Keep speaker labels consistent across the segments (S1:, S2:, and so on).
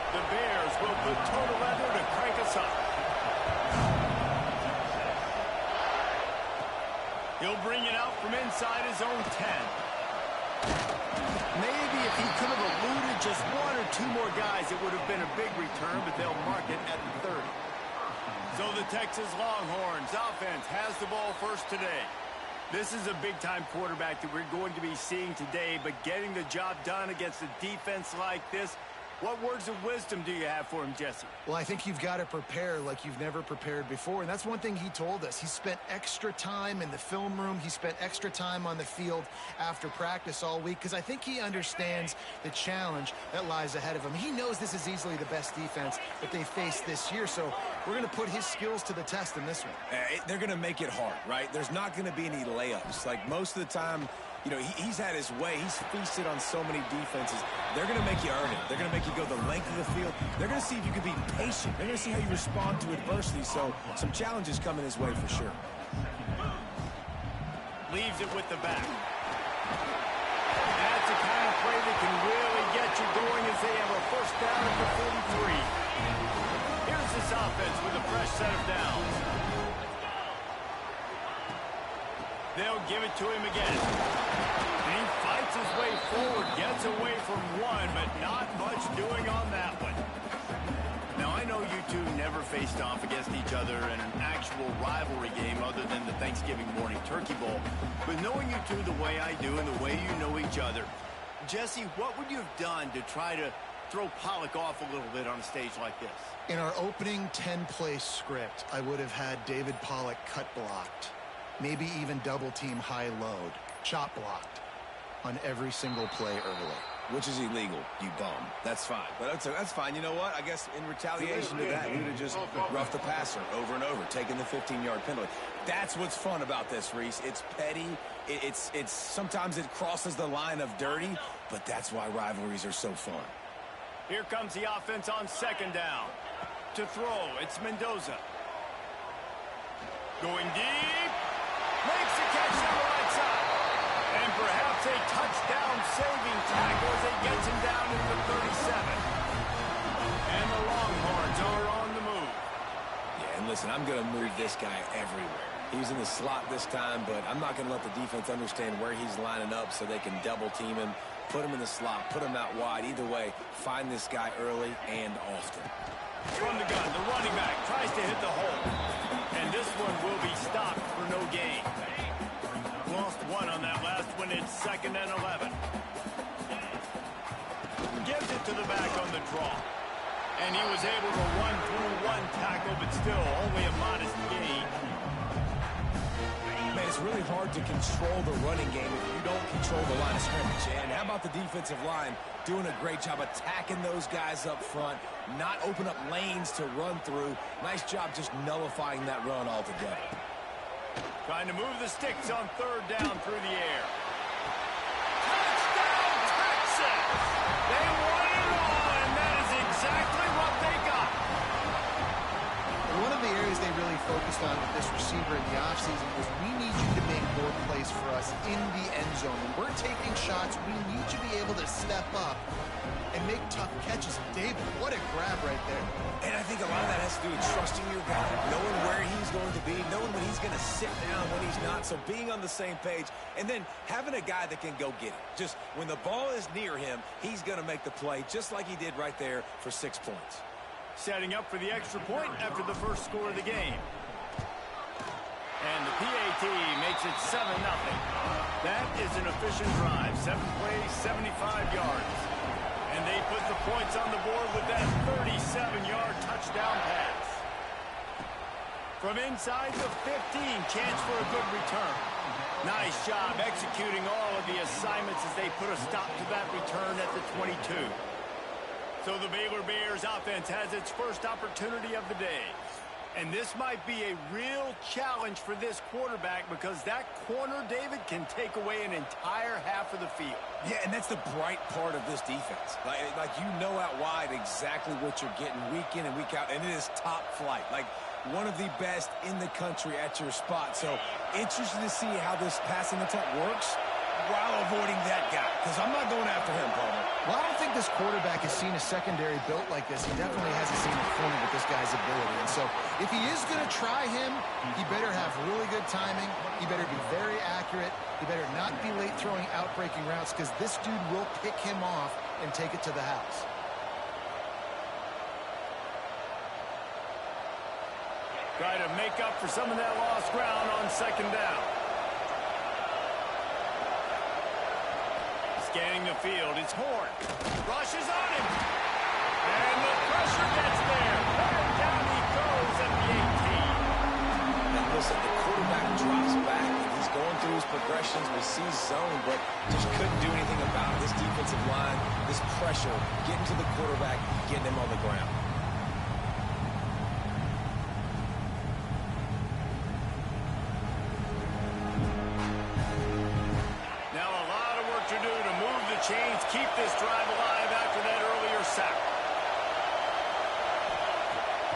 S1: The Bears will put total leather to crank us up. He'll bring it out from inside his own 10. Maybe if he could have eluded just one or two more guys, it would have been a big return, but they'll mark it at the 30. So the Texas Longhorns offense has the ball first today. This is a big-time quarterback that we're going to be seeing today, but getting the job done against a defense like this, what words of wisdom do you have for him, Jesse?
S2: Well, I think you've got to prepare like you've never prepared before, and that's one thing he told us. He spent extra time in the film room. He spent extra time on the field after practice all week because I think he understands the challenge that lies ahead of him. He knows this is easily the best defense that they faced this year, so we're going to put his skills to the test in this one.
S3: They're going to make it hard, right? There's not going to be any layups. Like most of the time, you know, he's had his way. He's feasted on so many defenses. They're going to make you earn it. They're going to make you go the length of the field. They're going to see if you can be patient. They're going to see how you respond to adversity. So some challenges coming his way for sure.
S1: Leaves it with the back. That's the kind of play that can really get you going as they have a first down at the 43. Here's this offense with a fresh set of downs. They'll give it to him again. And he fights his way forward, gets away from one, but not much doing on that one. Now, I know you two never faced off against each other in an actual rivalry game other than the Thanksgiving morning turkey bowl. But knowing you two the way I do and the way you know each other, Jesse, what would you have done to try to throw Pollock off a little bit on a stage like this?
S2: In our opening 10-play script, I would have had David Pollock cut blocked. Maybe even double-team high load, chop blocked on every single play early.
S3: Which is illegal, you bum. That's fine. But that's fine. You know what? I guess in retaliation to that, he would have just roughed the passer over and over, taking the 15-yard penalty. That's what's fun about this, Reese. It's petty. It's sometimes it crosses the line of dirty, but that's why rivalries are so fun.
S1: Here comes the offense on second down. To throw, it's Mendoza. Going deep. Makes the catch on the right side. And perhaps a touchdown-saving tackle as it gets him down into the 37. And the Longhorns are on the move.
S3: Yeah, and listen, I'm going to move this guy everywhere. He's in the slot this time, but I'm not going to let the defense understand where he's lining up so they can double-team him, put him in the slot, put him out wide. Either way, find this guy early and often.
S1: From the gun, the running back tries to hit the hole. And this one will be stopped for no gain. Lost one on that last one. It's 2nd and 11. Gives it to the back on the draw. And he was able to run through one tackle, but still only a modest gain.
S3: Man, it's really hard to control the running game if you don't control the line of scrimmage. And how about the defensive line doing a great job attacking those guys up front, not open up lanes to run through. Nice job just nullifying that run altogether.
S1: Trying to move the sticks on third down through the air. Touchdown, Texas! They won it all, and that is exactly what they got.
S2: One of the areas they really focused on with this receiver in the offseason was we need you to make more plays for us in the end zone. When we're taking shots, we need you to be able to step up and make tough catches. David, what a grab right there.
S3: And I think a lot of that has to do with trusting your guy, knowing where he's going to be, knowing when he's going to sit down, when he's not, so being on the same page, and then having a guy that can go get it. Just when the ball is near him, he's going to make the play, just like he did right there for 6 points.
S1: Setting up for the extra point after the first score of the game. And the PAT makes it 7-0. That is an efficient drive. 7 plays, 75 yards. And they put the points on the board with that 37-yard touchdown pass. From inside the 15, chance for a good return. Nice job executing all of the assignments as they put a stop to that return at the 22. So the Baylor Bears offense has its first opportunity of the day. And this might be a real challenge for this quarterback because that corner, David, can take away an entire half of the field.
S3: Yeah, and that's the bright part of this defense. Like you know out wide exactly what you're getting week in and week out, and it is top flight. Like one of the best in the country at your spot. So interested to see how this passing attack works. while avoiding that guy, because I'm not going after him, Palmer.
S2: Well, I don't think this quarterback has seen a secondary built like this. He definitely hasn't seen a corner with this guy's ability. And so if he is going to try him, he better have really good timing. He better be very accurate. He better not be late throwing out-breaking routes, because this dude will pick him off and take it to the house.
S1: Try to make up for some of that lost ground on second down. Scanning the field, it's Horn. Rushes on him. And the pressure gets there. And down he goes at the 18.
S3: And listen, the quarterback drops back, and he's going through his progressions. We see zone, but just couldn't do anything about it. This defensive line, this pressure, getting to the quarterback, getting him on the ground.
S1: Chains keep this drive alive after that earlier sack.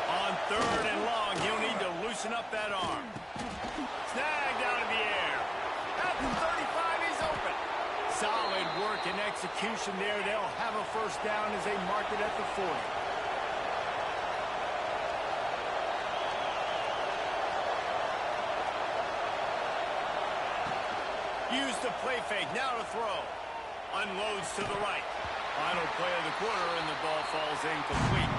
S1: On third and long, he'll need to loosen up that arm. Snagged out of the air. At the 35, he's open. Solid work and execution there. They'll have a first down as they mark it at the 40. Use the play fake. Now to throw. Unloads to the right. Final play of the quarter, and the ball falls incomplete.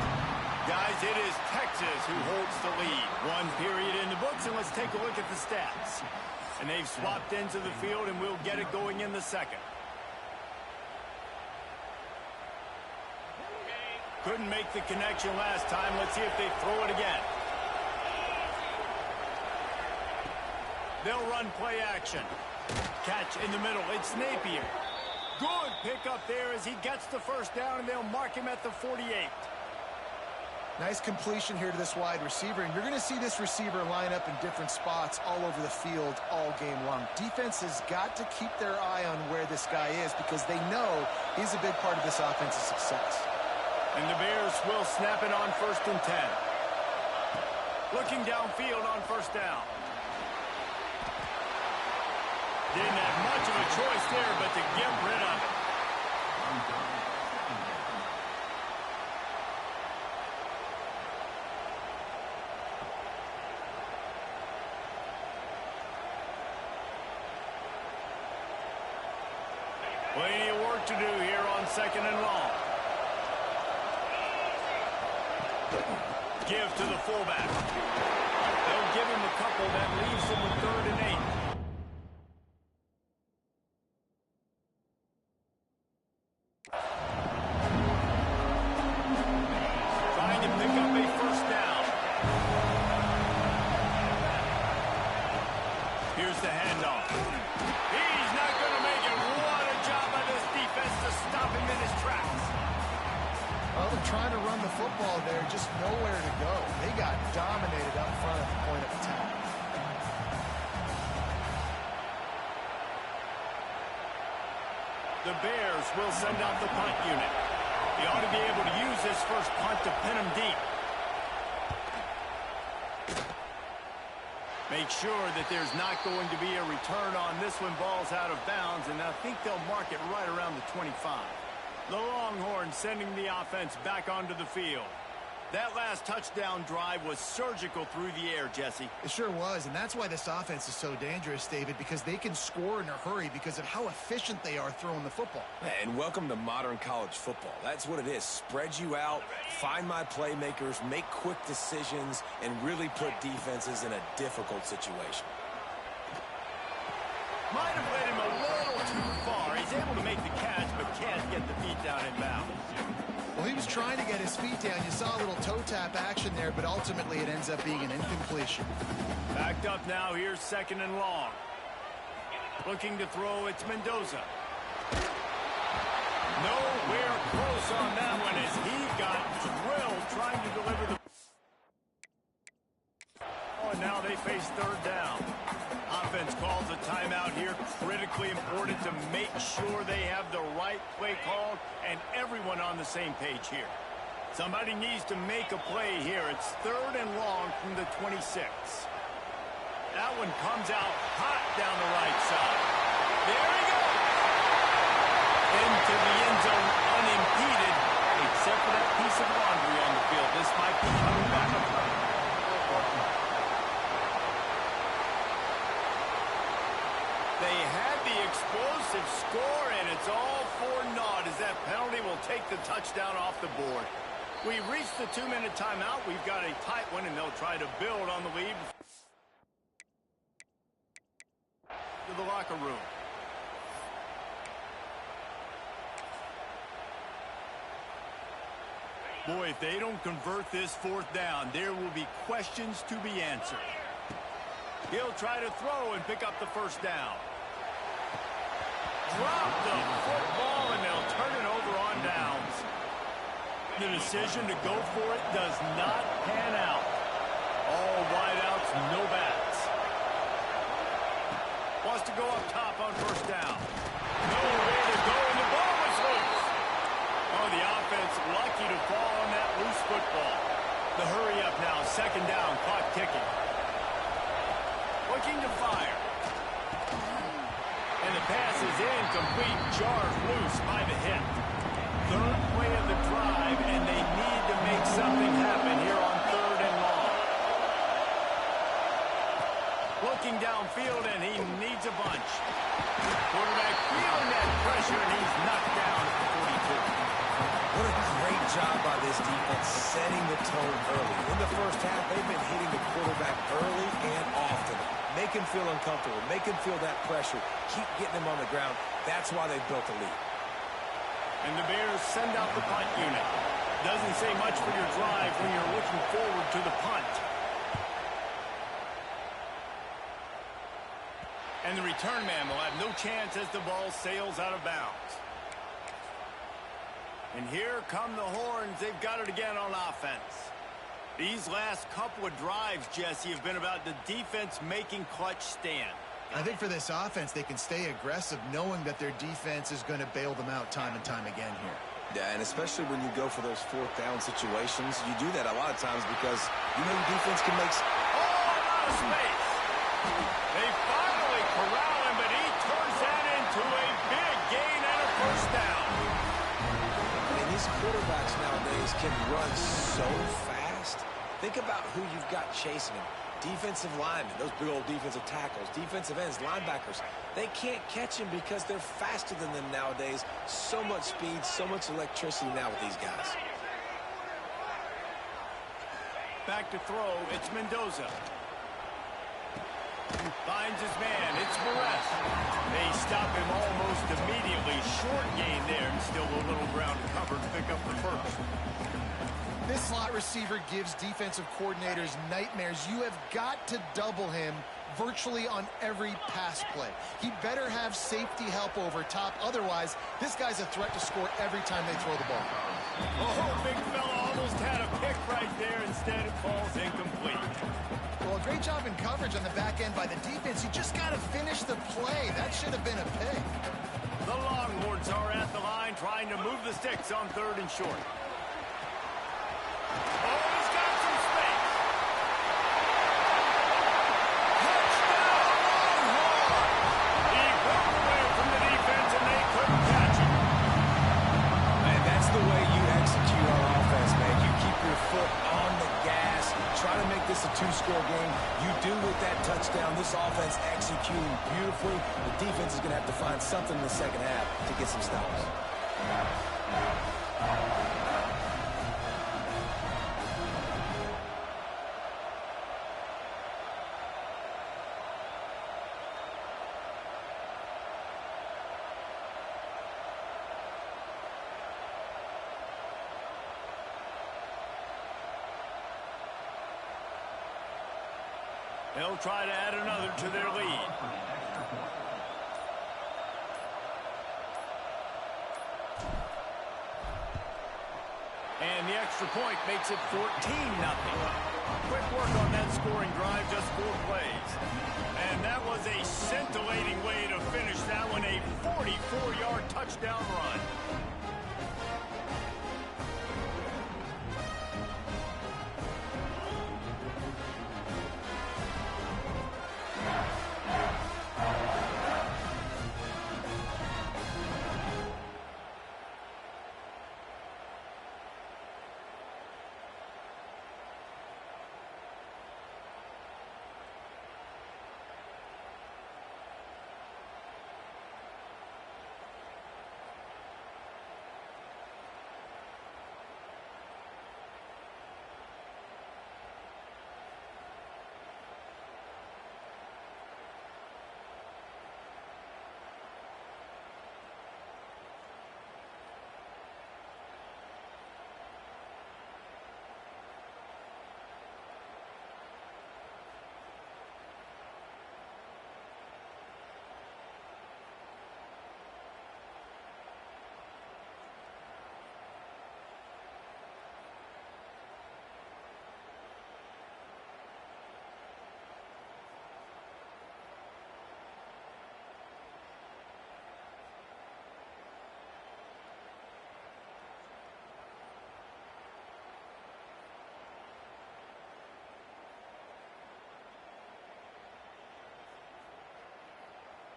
S1: Guys, it is Texas who holds the lead. One period in the books, and let's take a look at the stats. And they've swapped into the field, and we'll get it going in the second. Couldn't make the connection last time. Let's see if they throw it again. They'll run play action. Catch in the middle. It's Napier. Good pickup there as he gets the first down, and they'll mark him at the 48.
S2: Nice completion here to this wide receiver, and you're going to see this receiver line up in different spots all over the field all game long. Defense has got to keep their eye on where this guy is, because they know he's a big part of this offense's success.
S1: And the Bears will snap it on 1st and 10. Looking downfield on first down. Didn't have much of a choice there, but to get rid of it. Plenty of work to do here on second and long. Give to the fullback. They'll give him a couple. That leaves him with 3rd and 8.
S2: Trying to run the football there, just nowhere to go. They got dominated up front at the point of attack.
S1: The Bears will send out the punt unit. They ought to be able to use this first punt to pin them deep. Make sure that there's not going to be a return on this one. Ball's out of bounds, and I think they'll mark it right around the 25. The Longhorns sending the offense back onto the field. That last touchdown drive was surgical through the air, Jesse.
S2: It sure was, and that's why this offense is so dangerous, David, because they can score in a hurry because of how efficient they are throwing the football.
S3: And welcome to modern college football. That's what it is. Spread you out, find my playmakers, make quick decisions, and really put defenses in a difficult situation.
S1: Might have led him a little too far. He's able to make the catch, but can't get the feet down in bounds.
S2: Well, he was trying to get his feet down. You saw a little toe tap action there, but ultimately it ends up being an incompletion.
S1: Backed up now. Here's 2nd and long. Looking to throw, it's Mendoza. Nowhere close on that one as he got drilled trying to deliver the... Oh, and now they face 3rd down. Offense calls a timeout here. Critically important to make sure they have the right play called and everyone on the same page here. Somebody needs to make a play here. It's 3rd and long from the 26. That one comes out hot down the right side. There he goes. explosive score, and it's all for naught as that penalty will take the touchdown off the board. We've reached the 2-minute timeout. We've got a tight one, and they'll try to build on the lead to the locker room. Boy, if they don't convert this 4th down, there will be questions to be answered. He'll try to throw and pick up the 1st down. Drop the football, and they'll turn it over on downs. The decision to go for it does not pan out. All wideouts, no backs. Wants to go up top on 1st down. Nowhere to go, and the ball was loose. Oh, the offense lucky to fall on that loose football. The hurry up now, 2nd down, clock ticking. Looking to fire. And the pass is incomplete, jarred loose by the hit. 3rd play of the drive, and they need to make something happen here on 3rd and long. Looking downfield, and he needs a bunch. Quarterback feeling that pressure, and he's knocked down at the 42.
S3: What a great job by this defense setting the tone early. In the 1st half, they've been hitting the quarterback early and often. Make him feel uncomfortable. Make him feel that pressure. Keep getting him on the ground. That's why they built the lead.
S1: And the Bears send out the punt unit. Doesn't say much for your drive when you're looking forward to the punt. And the return man will have no chance as the ball sails out of bounds. And here come the Horns. They've got it again on offense. These last couple of drives, Jesse, have been about the defense making clutch stand.
S2: I think for this offense, they can stay aggressive knowing that their defense is going to bail them out time and time again here.
S3: Yeah, and especially when you go for those 4th down situations, you do that a lot of times because you know your defense can make...
S1: Oh, a lot of space. They finally corral him, but he turns that into a big gain and a 1st down.
S3: And these quarterbacks nowadays can run so fast. Think about who you've got chasing him. Defensive linemen, those big old defensive tackles, defensive ends, linebackers. They can't catch him because they're faster than them nowadays. So much speed, so much electricity now with these guys.
S1: Back to throw, it's Mendoza. Finds his man, it's Perez. They stop him almost immediately. Short gain there, and still a little ground to cover to pick up the 1st.
S2: This slot receiver gives defensive coordinators nightmares. You have got to double him virtually on every pass play. He better have safety help over top. Otherwise, this guy's a threat to score every time they throw the ball.
S1: Oh, big fella almost had a pick right there. Instead, it falls incomplete.
S2: Well, great job in coverage on the back end by the defense. You just got to finish the play. That should have been a pick.
S1: The Longhorns are at the line trying to move the sticks on 3rd and short. Oh, he's got some space. Touchdown, Longhorn! He broke away from the defense, and they couldn't catch him.
S3: Man, that's the way you execute on offense, man. You keep your foot on the gas. Try to make this a 2-score game. You do with that touchdown. This offense executing beautifully. The defense is going to have to find something in the 2nd half to get some stops.
S1: They'll try to add another to their lead. And the extra point makes it 14-0. Quick work on that scoring drive, just 4 plays. And that was a scintillating way to finish that one, a 44-yard touchdown run.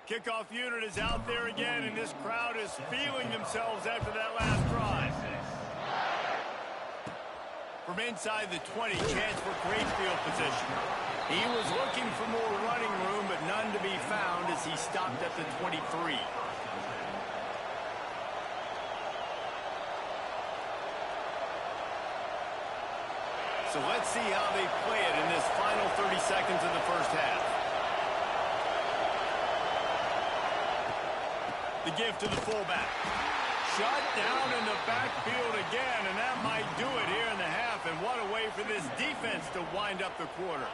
S1: Kickoff unit is out there again, and this crowd is feeling themselves after that last drive. From inside the 20, chance for great field position. He was looking for more running room, but none to be found as he stopped at the 23. So let's see how they play it in this final 30 seconds of the first half. The give to the fullback. Shut down in the backfield again, and that might do it here in the half. And what a way for this defense to wind up the quarter.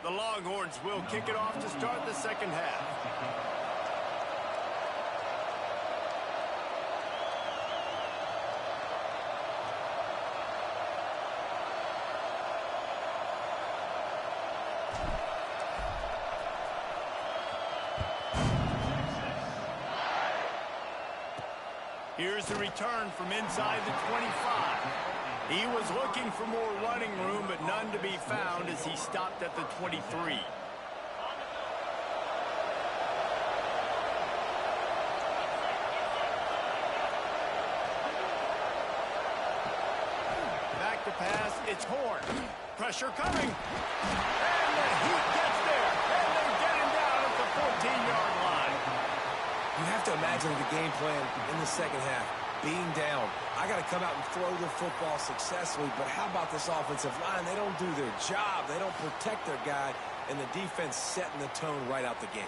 S1: The Longhorns will kick it off to start the second half. Here's the return from inside the 25. He was looking for more running room, but none to be found as he stopped at the 23. Back to pass, it's Horn. Pressure coming. And the Heat gets there. And they get him down at the 14-yard line.
S3: You have to imagine the game plan in the second half. Being down, I got to come out and throw the football successfully, but how about this offensive line? They don't do their job. They don't protect their guy, and the defense setting the tone right out the gate.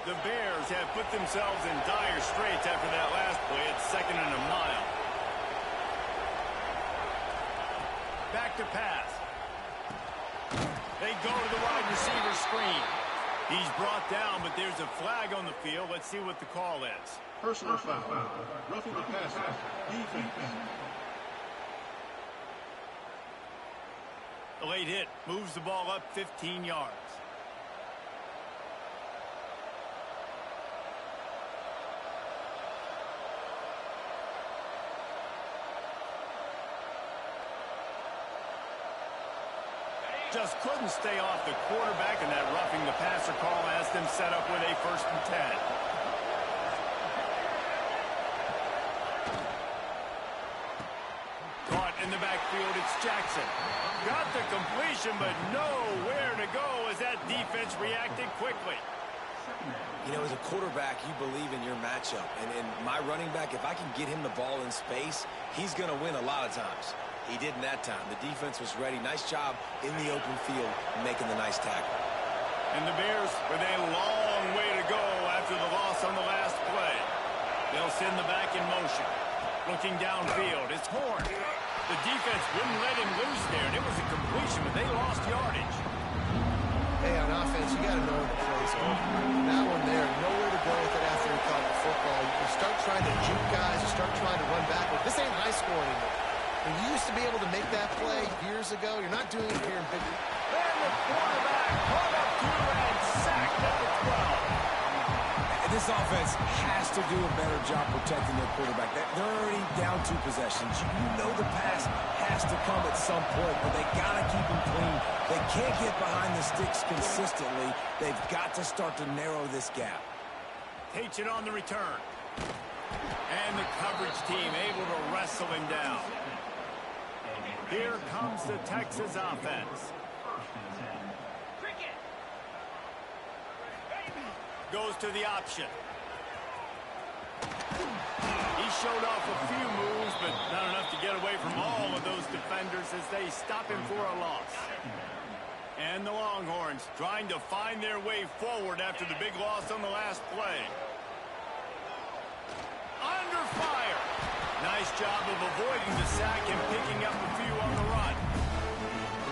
S1: The Bears have put themselves in dire straits after that last play. It's 2nd and a mile. Back to pass. They go to the wide receiver screen. He's brought down, but there's a flag on the field. Let's see what the call is.
S4: Personal foul. Roughing the passer. Defense.
S1: The late hit moves the ball up 15 yards. Just couldn't stay off the quarterback, and that roughing the passer call has them set up with a 1st and 10. Caught in the backfield, it's Jackson. Got the completion, but nowhere to go as that defense reacted quickly.
S3: You know, as a quarterback, you believe in your matchup. And my running back, if I can get him the ball in space, he's going to win a lot of times. He did in that time. The defense was ready. Nice job in the open field making the nice tackle.
S1: And the Bears with a long way to go after the loss on the last play. They'll send the back in motion. Looking downfield, it's Horn. The defense wouldn't let him loose there, and it was a completion, but they lost yardage.
S2: Hey, on offense, you got to know when the play's over. That one there, nowhere to go with it after he caught the football. You start trying to juke guys, you start trying to run backward. This ain't high school anymore. When you used to be able to make that play years ago, you're not doing it here in big.
S1: And the quarterback caught up to and sacked at the 12.
S3: And this offense has to do a better job protecting their quarterback. They're already down 2 possessions. You know the pass has to come at some point, but they got to keep him clean. They can't get behind the sticks consistently. They've got to start to narrow this gap.
S1: Takes it on the return. And the coverage team able to wrestle him down. Here comes the Texas offense. Goes to the option. He showed off a few moves, but not enough to get away from all of those defenders as they stop him for a loss. And the Longhorns trying to find their way forward after the big loss on the last play. nice job of avoiding the sack and picking up a few on the run.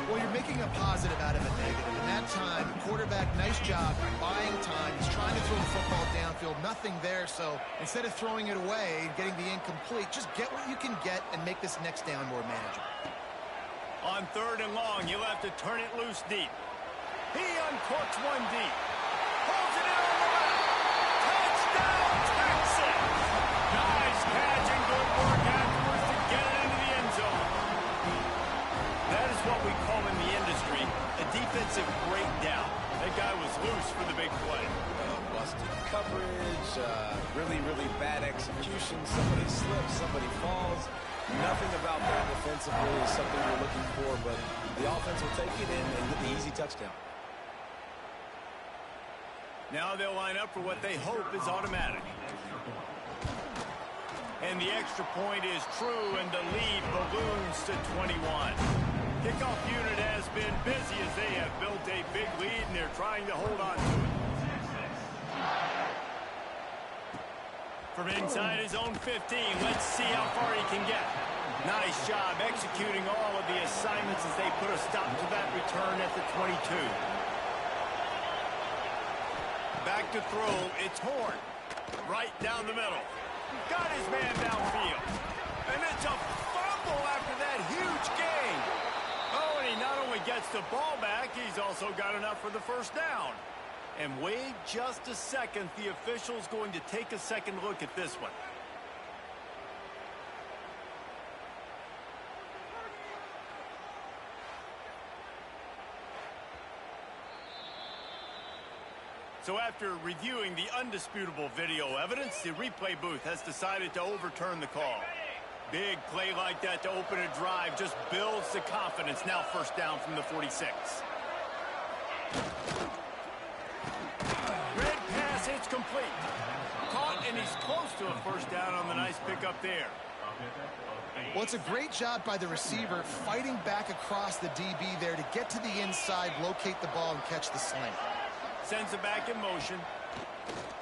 S2: Well, you're making a positive out of a negative. In that time, quarterback, nice job buying time. He's trying to throw the football downfield. Nothing there, so instead of throwing it away and getting the incomplete, just get what you can get and make this next down more manageable.
S1: On 3rd and long, you'll have to turn it loose deep. He uncorks one deep. Pulls it in on the left. Touchdown, Texas! Nice catch and good work afterwards to get it into the end zone. That is what we call in the industry a defensive breakdown. That guy was loose for the big play.
S3: Busted coverage, really, really bad execution. Somebody slips, somebody falls. Nothing about that defensively is something you're looking for, but the offense will take it in and get the easy touchdown.
S1: Now they'll line up for what they hope is automatic. And the extra point is true, and the lead balloons to 21. Kickoff unit has been busy as they have built a big lead, and they're trying to hold on to it. From inside his own 15, let's see how far he can get. Nice job executing all of the assignments as they put a stop to that return at the 22. Back to throw, it's Horn. Right down the middle. Got his man downfield. And it's a fumble after that huge gain. Oh, and he not only gets the ball back, he's also got enough for the first down. And wait just a second, the official's going to take a second look at this one. So after reviewing the undisputable video evidence, the replay booth has decided to overturn the call. Big play like that to open a drive just builds the confidence. Now first down from the 46. Red pass, it's complete. Caught, and he's close to a first down on the nice pickup there.
S2: Well, it's a great job by the receiver fighting back across the DB there to get to the inside, locate the ball, and catch the slant.
S1: Sends it back in motion.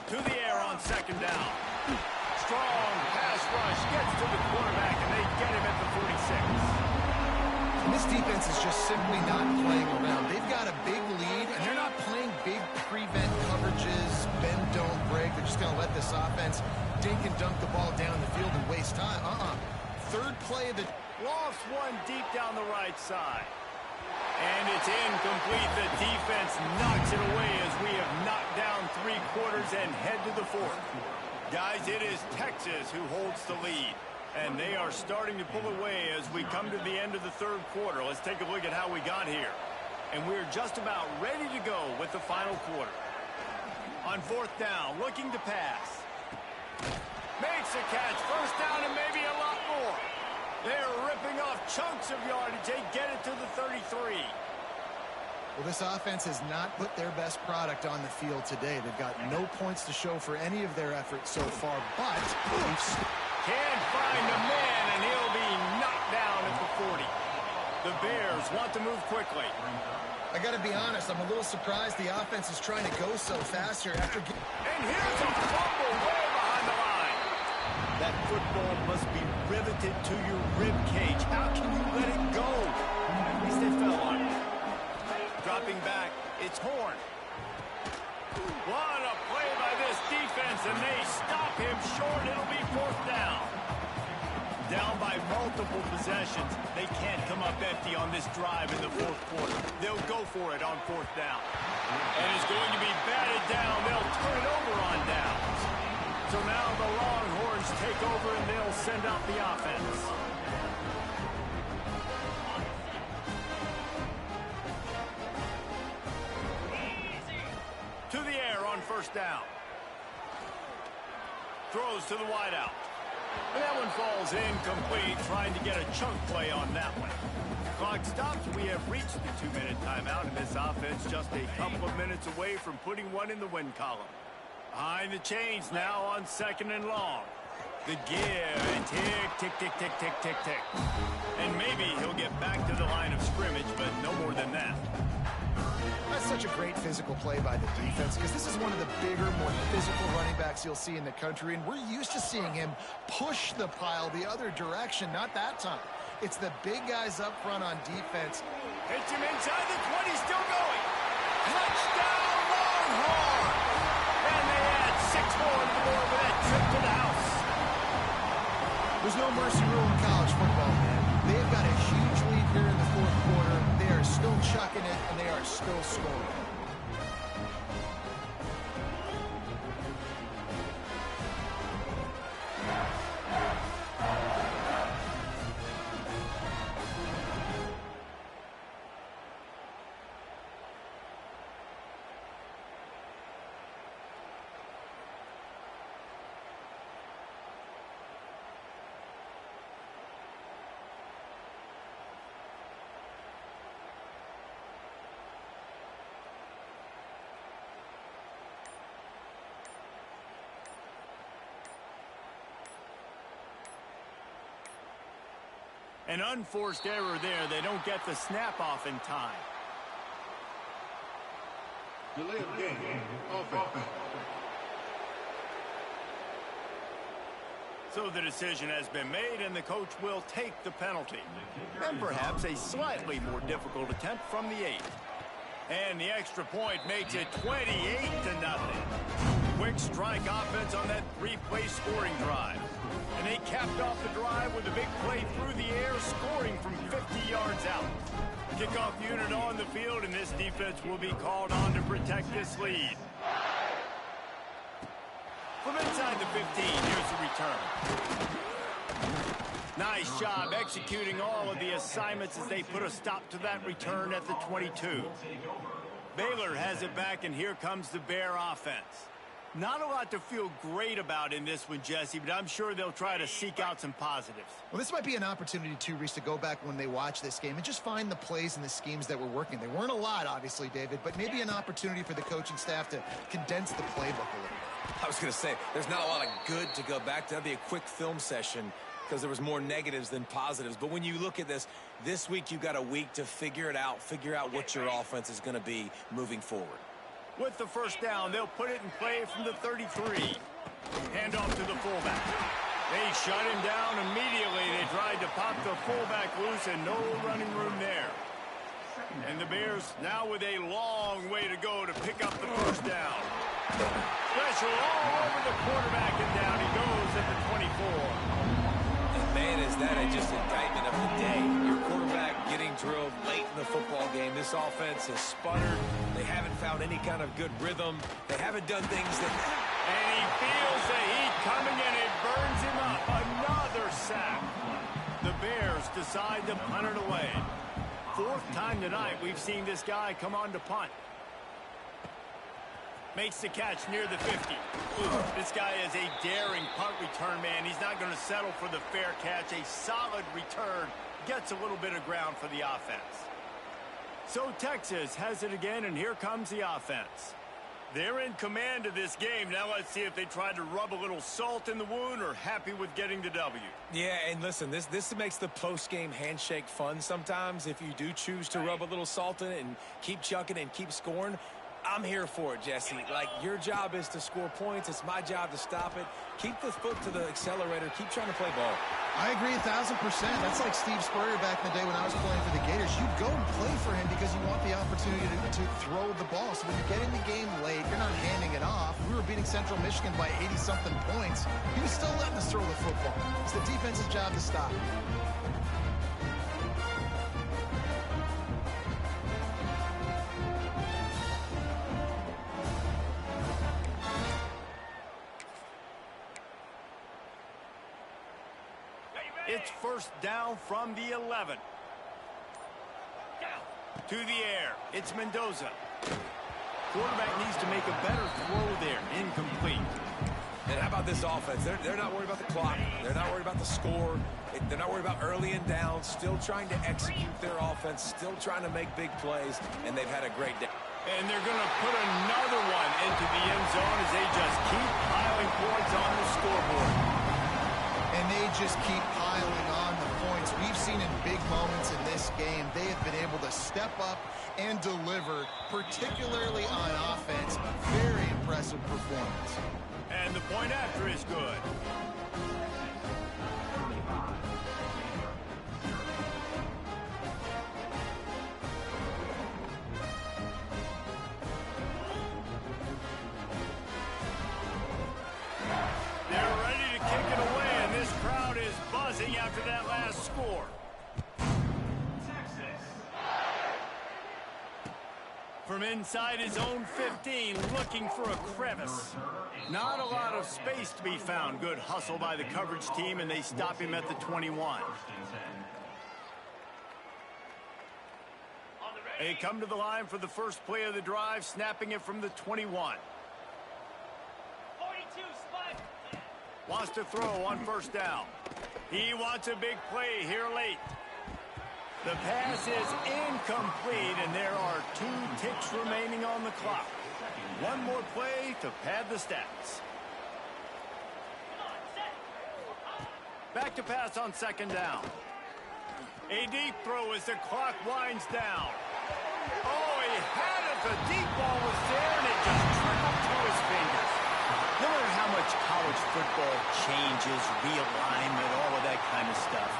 S1: To the air on 2nd down. Strong pass rush. Gets to the quarterback, and they get him at the 46.
S2: And this defense is just simply not playing around. They've got a big lead, and they're not playing big prevent coverages, bend, don't break. They're just going to let this offense dink and dunk the ball down the field and waste time. Third play of the...
S1: Lost one deep down the right side. And it's incomplete. The defense knocks it away as we have knocked down 3 quarters and head to the 4th. Guys, it is Texas who holds the lead. And they are starting to pull away as we come to the end of the 3rd quarter. Let's take a look at how we got here. And we're just about ready to go with the final quarter. On 4th down, looking to pass. Makes a catch. First down and maybe a lot more. They're ripping off chunks of yardage. They get it to the 33.
S2: Well, this offense has not put their best product on the field today. They've got no points to show for any of their efforts so far, but...
S1: Can't find a man, and he'll be knocked down at the 40. The Bears want to move quickly.
S2: I got to be honest, I'm a little surprised the offense is trying to go so fast here after...
S1: And here's a fumble way behind the line. That football must be riveted to your rib cage. How can you let it go? At least they fell on it. Dropping back, it's Horn. What a play by this defense, and they stop him short. It'll be 4th down. Down by multiple possessions. They can't come up empty on this drive in the 4th quarter. They'll go for it on 4th down. And it's going to be batted down. They'll turn it over on downs. So now the Longhorns take over, and they'll send out the offense. To the air on 1st down. Throws to the wideout. That one falls incomplete, trying to get a chunk play on that one. Clock stops. We have reached the 2-minute timeout, and this offense just a couple of minutes away from putting one in the win column. Behind the chains now on 2nd and long. The give, and tick, tick, tick, tick, tick, tick, tick. And maybe he'll get back to the line of scrimmage, but no more than that.
S2: That's such a great physical play by the defense because this is one of the bigger, more physical running backs you'll see in the country, and we're used to seeing him push the pile the other direction. Not that time. It's the big guys up front on defense.
S1: Hits him inside the 20, still going. Touchdown, Longhorn! And they add 6 more to the board with that trip to the house.
S2: There's no mercy rule in college football, man. They've got a huge lead here in the fourth quarter. They are still chucking it, and they are still scoring.
S1: An unforced error there. They don't get the snap off in time.
S4: Delay of game, offense.
S1: So the decision has been made, and the coach will take the penalty. And perhaps a slightly more difficult attempt from the 8. And the extra point makes it 28-0. Quick strike offense on that 3-play scoring drive. And they capped off the drive with a big play through the air, scoring from 50 yards out. Kickoff unit on the field, and this defense will be called on to protect this lead. From inside the 15, here's the return. Nice job executing all of the assignments as they put a stop to that return at the 22. Baylor has it back, and here comes the Bear offense. Not a lot to feel great about in this one, Jesse, but I'm sure they'll try to seek out some positives.
S2: Well, this might be an opportunity, too, Reese, to go back when they watch this game and just find the plays and the schemes that were working. There weren't a lot, obviously, David, but maybe an opportunity for the coaching staff to condense the playbook a little bit.
S3: I was going to say, there's not a lot of good to go back to. That'd be a quick film session because there was more negatives than positives. But when you look at this week you've got a week to figure out what your offense is going to be moving forward.
S1: With the first down, they'll put it in play from the 33. Hand off to the fullback. They shut him down immediately. They tried to pop the fullback loose, and no running room there. And the Bears now with a long way to go to pick up the first down. Pressure all over the quarterback, and down he goes at the 24.
S3: And man, is that just indictment of the day. Your quarterback getting drilled late in the football game. This offense has sputtered. They haven't found any kind of good rhythm. They haven't done things that...
S1: And he feels the heat coming, and it burns him up. Another sack. The Bears decide to punt it away. 4th time tonight we've seen this guy come on to punt. Makes the catch near the 50. This guy is a daring punt return man. He's not going to settle for the fair catch. A solid return. Gets a little bit of ground for the offense. So Texas has it again, and here comes the offense. They're in command of this game. Now let's see if they try to rub a little salt in the wound or happy with getting the W.
S3: Yeah, and listen, this makes the post-game handshake fun sometimes. If you do choose to rub a little salt in it and keep chucking and keep scoring, I'm here for it, Jesse. Like, your job is to score points. It's my job to stop it. Keep the foot to the accelerator. Keep trying to play ball.
S2: I agree 1,000%. That's like Steve Spurrier back in the day when I was playing for the Gators. You go and play for him because you want the opportunity to throw the ball. So when you get in the game late, you're not handing it off. We were beating Central Michigan by 80-something points. He was still letting us throw the football. It's the defense's job to stop it.
S1: It's first down from the 11. To the air. It's Mendoza. Quarterback needs to make a better throw there. Incomplete.
S3: And how about this offense? They're not worried about the clock. They're not worried about the score. They're not worried about early and down. Still trying to execute their offense. Still trying to make big plays. And they've had a great day.
S1: And they're going to put another one into the end zone as they just keep piling points on the scoreboard.
S2: And they just keep piling on the points. We've seen in big moments in this game, they have been able to step up and deliver, particularly on offense. Very impressive performance.
S1: And the point after is good. They're ready to kick it away, and this crowd is buzzing after that last score. From inside his own 15, looking for a crevice. Not a lot of space to be found. Good hustle by the coverage team, and they stop him at the 21. They come to the line for the first play of the drive, snapping it from the 21. Wants to throw on first down. He wants a big play here late. The pass is incomplete, and there are 2 ticks remaining on the clock. One more play to pad the stats. Back to pass on second down. A deep throw as the clock winds down. Oh, he had it. The deep ball was there, and it just trickled through his fingers. No matter how much college football changes, realignment, all of that kind of stuff,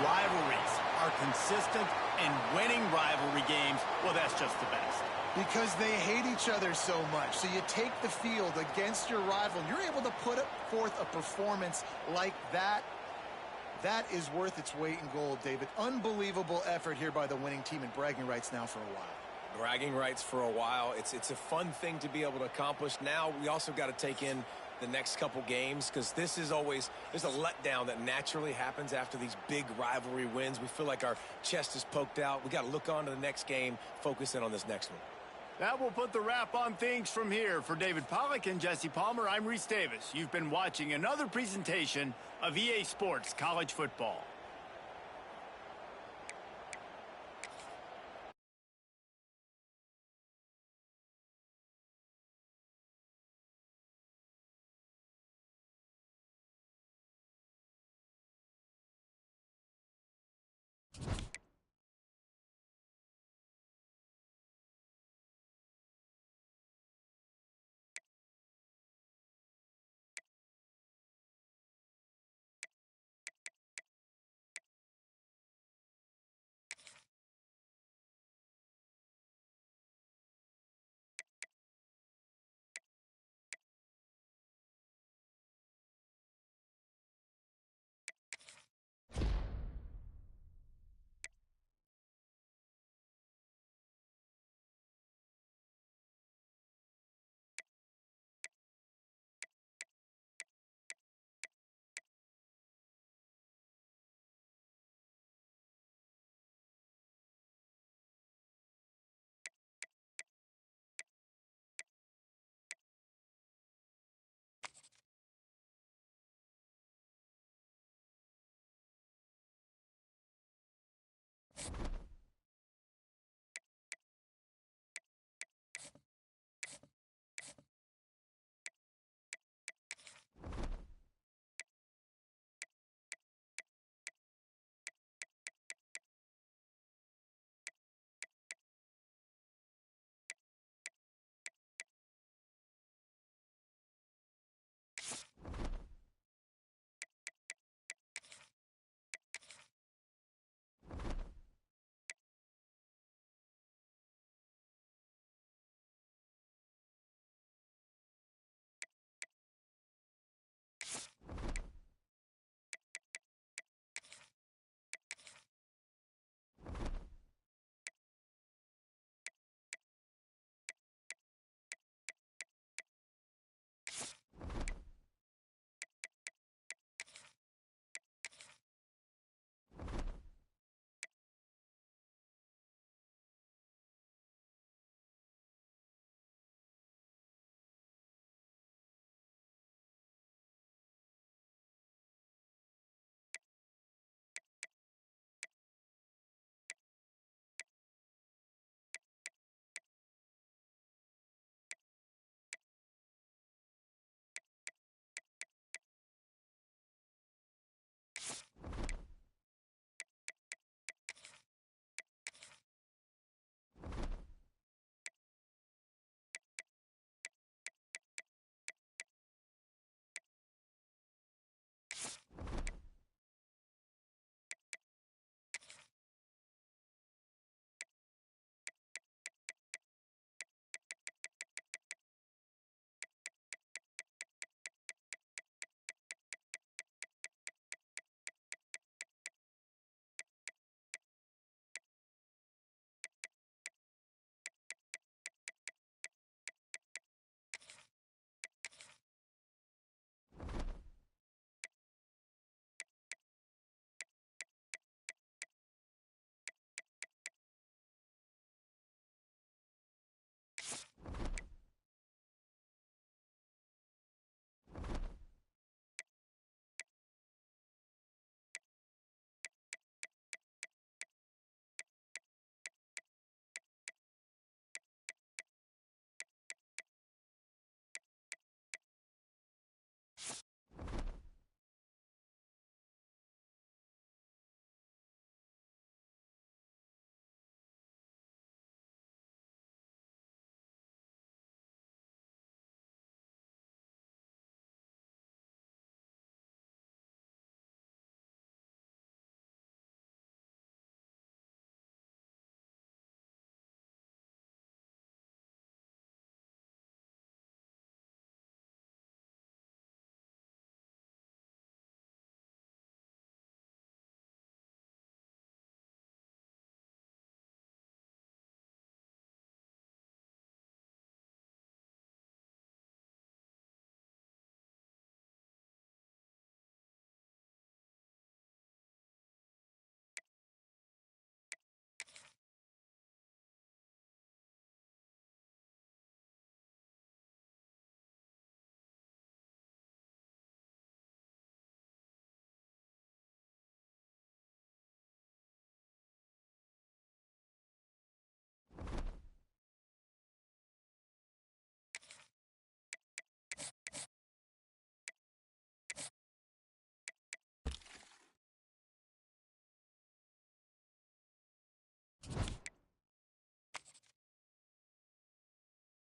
S1: rivalries are consistent, and winning rivalry games, well, that's just the best.
S2: Because they hate each other so much. So you take the field against your rival, and you're able to put forth a performance like that. That is worth its weight in gold, David. Unbelievable effort here by the winning team, and bragging rights now for a while.
S3: Bragging rights for a while. It's a fun thing to be able to accomplish. Now we also got to take in the next couple games, because this is always, there's a letdown that naturally happens after these big rivalry wins. We feel like our chest is poked out. We got to look on to the next game, focus in on this next one.
S1: That will put the wrap on things from here. For David Pollack and Jesse Palmer, I'm Reese Davis. You've been watching another presentation of EA Sports College Football.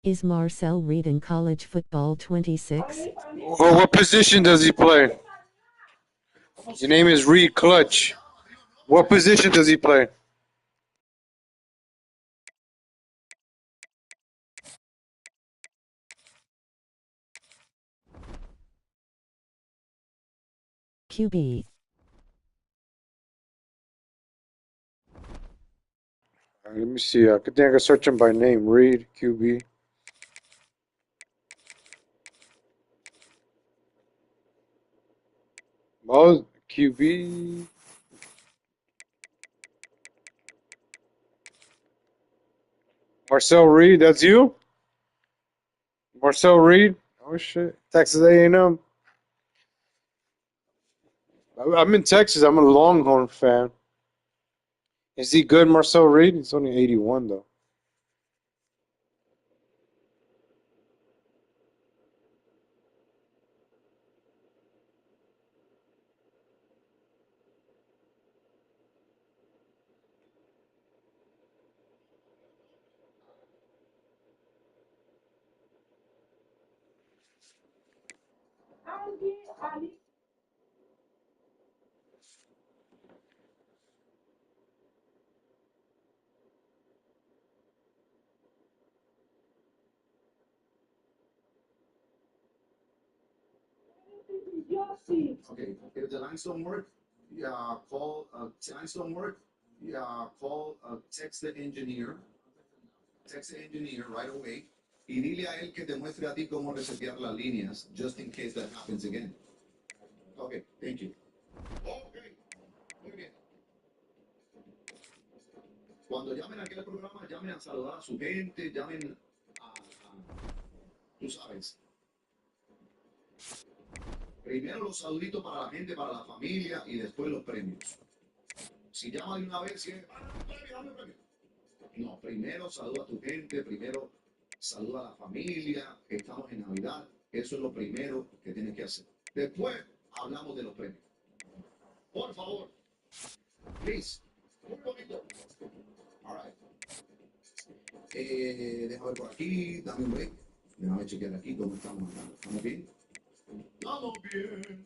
S5: Is Marcel Reed in college football 26?
S6: Well, what position does he play? Your name is Reed Clutch. What position does he play?
S5: QB.
S6: Let me see. I think I can search him by name. Reed, QB. Oh, QB. Marcel Reed, that's you? Marcel Reed? Oh, shit. Texas A&M. I'm in Texas. I'm a Longhorn fan. Is he good, Marcel Reed? He's only 81, though.
S4: Okay, if the lines don't work, call, text the engineer. Text the engineer right away. Y dile a él que te muestre a ti cómo resetear las líneas, just in case that happens again. Okay, thank you. Okay, muy bien. Cuando llamen aquí al programa, llamen a saludar a su gente, llamen tú sabes. Primero los saluditos para la gente, para la familia y después los premios. Si llama de una vez, si es, dame premio. No, primero saluda a tu gente, primero saluda a la familia, que estamos en Navidad. Eso es lo primero que tienes que hacer. Después hablamos de los premios. Por favor. Please. Muy bonito. All right. Déjame ver por aquí, dame un break. Déjame chequear aquí cómo estamos andando. ¿Estamos bien? Estamos bien.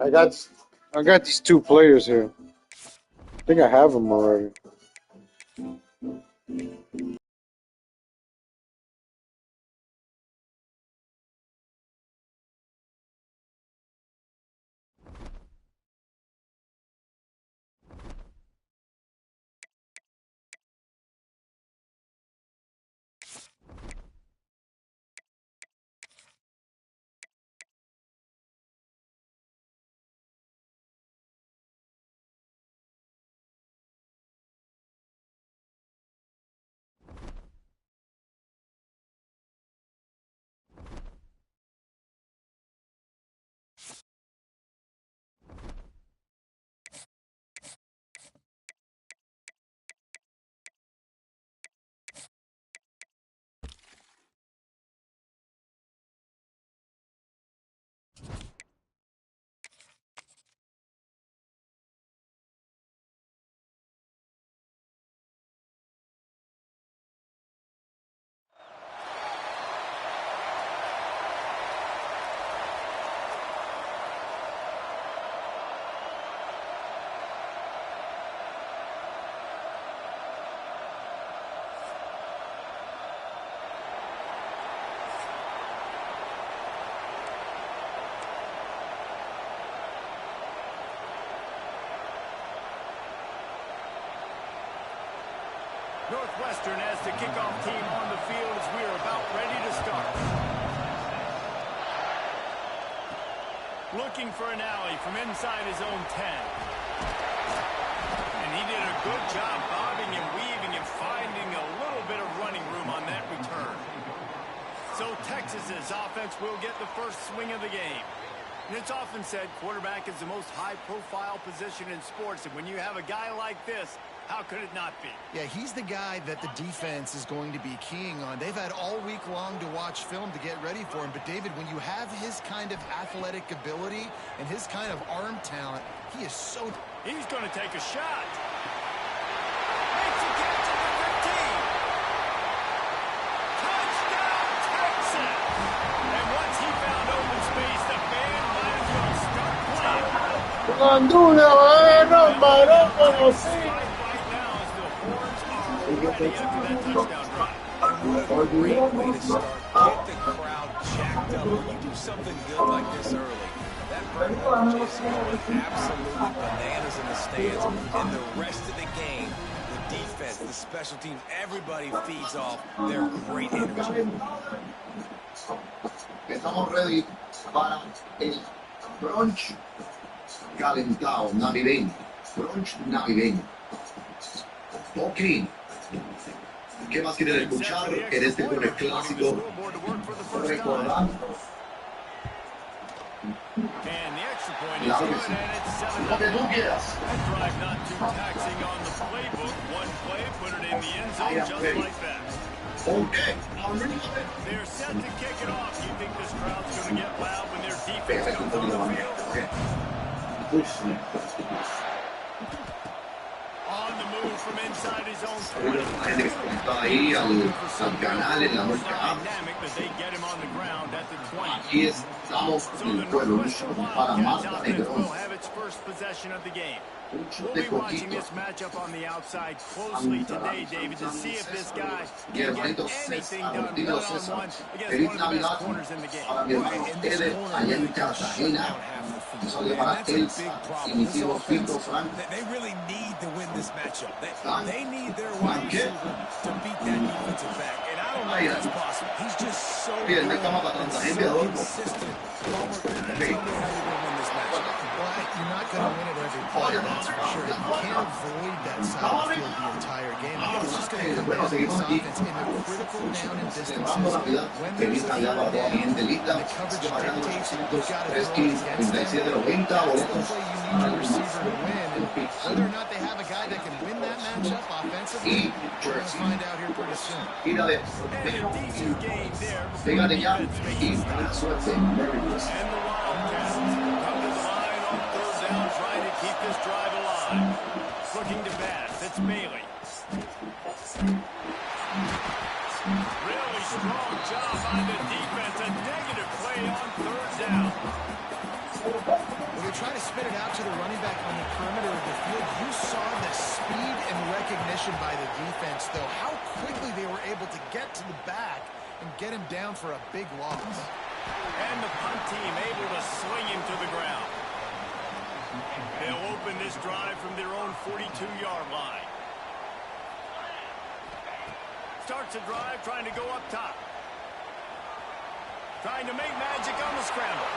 S6: I got these two players here. I think I have them already.
S1: Northwestern has the kickoff team on the field as we are about ready to start. Looking for an alley from inside his own 10. And he did a good job bobbing and weaving and finding a little bit of running room on that return. So Texas's offense will get the first swing of the game. And it's often said quarterback is the most high-profile position in sports. And when you have a guy like this, how could it not be?
S2: Yeah, he's the guy that the defense is going to be keying on. They've had all week long to watch film to get ready for him. But, David, when you have his kind of athletic ability and his kind of arm talent, he is so...
S1: He's going to take a shot. Makes a catch at the 15. Touchdown, Texas! And once he found open space, the band might as well start playing. Right now, as the horns are ready after that touchdown drive.
S3: What a great way to start. Get the crowd jacked up. When you do something good like this early, that crowd just going absolutely bananas in the stands. And the rest of the game, the defense, the special teams, everybody feeds off their great energy.
S4: Estamos ready para el brunch calentado navideño. Brunch navideño. Ok. ¿Qué más quieren escuchar en este jueves clásico? Recordando.
S1: And the extra point is
S4: Claro que
S1: good,
S4: sí.
S1: and it's 7-0.
S4: Lo que tú quieras.
S1: That drive not too taxing on the playbook. One play, put it in the end zone just like that.
S4: Ok.
S1: They're set to kick it off. You think this crowd's going to get loud when their defense comes on the field? On the move from inside his own 20.
S4: La gente que se conectó ahí al canal en la nuestra app.
S1: Dynamic that they get him on the ground at the 20.
S4: Aquí estamos
S1: So
S4: en
S1: the
S4: el pueblo
S1: Northwestern
S4: para más
S1: Wildcats
S4: de
S1: offense will have its first possession of the game. We'll be watching this matchup on the outside closely today, David, to see if this guy can get anything done one-on-one against one of the best corners in the game.
S4: Para mi hermano Eder, allá en Cartagena. Un saludo para Elsa y mi tío Pinto Frank.
S3: They really need to win this matchup. They need their wide receiver to beat that defensive back. And I don't know if that's possible. He's just so good and consistent.
S2: You're not going to win it every play, that's for sure. You can't avoid that side of the field the entire game. I think it's just going to come down to this offense in the critical down and distances. When there's a third down and the coverage dictates it, you've got to throw it against them. That's the play you need your receiver to win. And whether or not they have a guy that can win that matchup offensively, we're going to find out here pretty soon.
S1: And a decent game there before the
S4: Pégale ya
S1: defense makes
S4: y
S1: a stop.
S4: buena suerte. Merry Christmas.
S1: And the Wildcats come to the line on third down, trying to keep this drive alive. Looking to pass. It's Bailey. Really strong job by the defense. A negative play on third down.
S2: When they try to spit it out to the running back on the perimeter of the field, you saw the speed and recognition by the defense, though, how quickly they were able to get to the back and get him down for a big loss.
S1: And the punt team able to sling him to the ground. They'll open this drive from their own 42-yard line. Starts a drive trying to go up top. Trying to make magic on the scramble.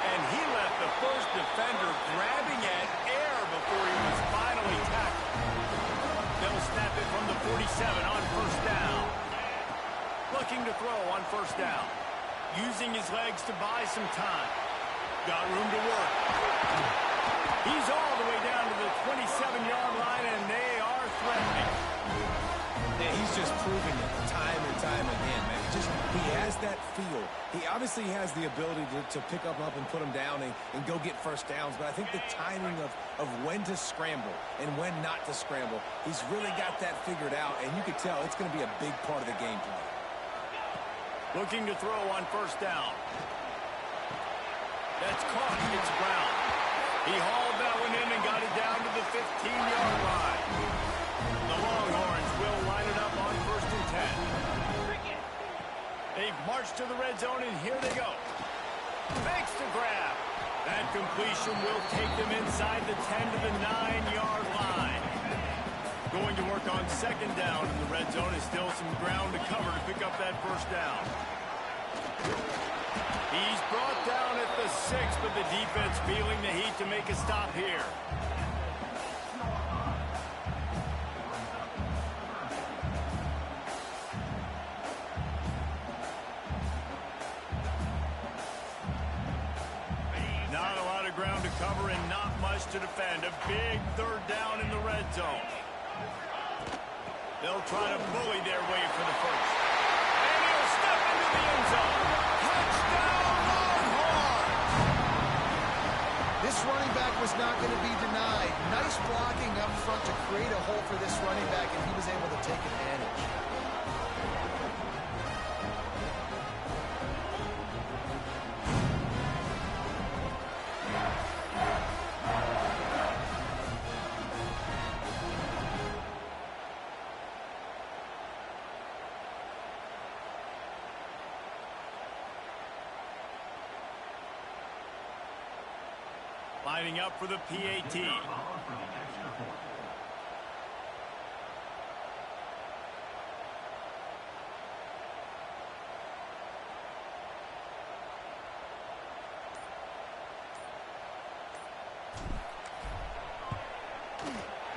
S1: And he left the first defender grabbing at air before he was finally tackled. They'll snap it from the 47 on first down. Looking to throw on first down. Using his legs to buy some time. Got room to work. He's all the way down to the 27-yard line, and they are threatening.
S3: Yeah, he's just proving it time and time again, man. He has that feel. He obviously has the ability to pick up and put him down and go get first downs, but I think the timing of when to scramble and when not to scramble, he's really got that figured out, and you can tell it's going to be a big part of the game plan.
S1: Looking to throw on first down. That's caught. It's Brown. He hauled that one in and got it down to the 15-yard line. The Longhorns will line it up on first and 10. They've marched to the red zone, and here they go. Makes the grab. That completion will take them inside the 10 to the 9-yard line. Going to work on second down in the red zone. Is still some ground to cover to pick up that first down. He's brought down at the 6, but the defense feeling the heat to make a stop here. Not a lot of ground to cover and not much to defend. A big third down in the red zone. They'll try to bully their way for the first. And he'll step into the end zone. Touchdown, Longhorn!
S2: This running back was not going to be denied. Nice blocking up front to create a hole for this running back, and he was able to take advantage.
S1: Lining up for the PAT.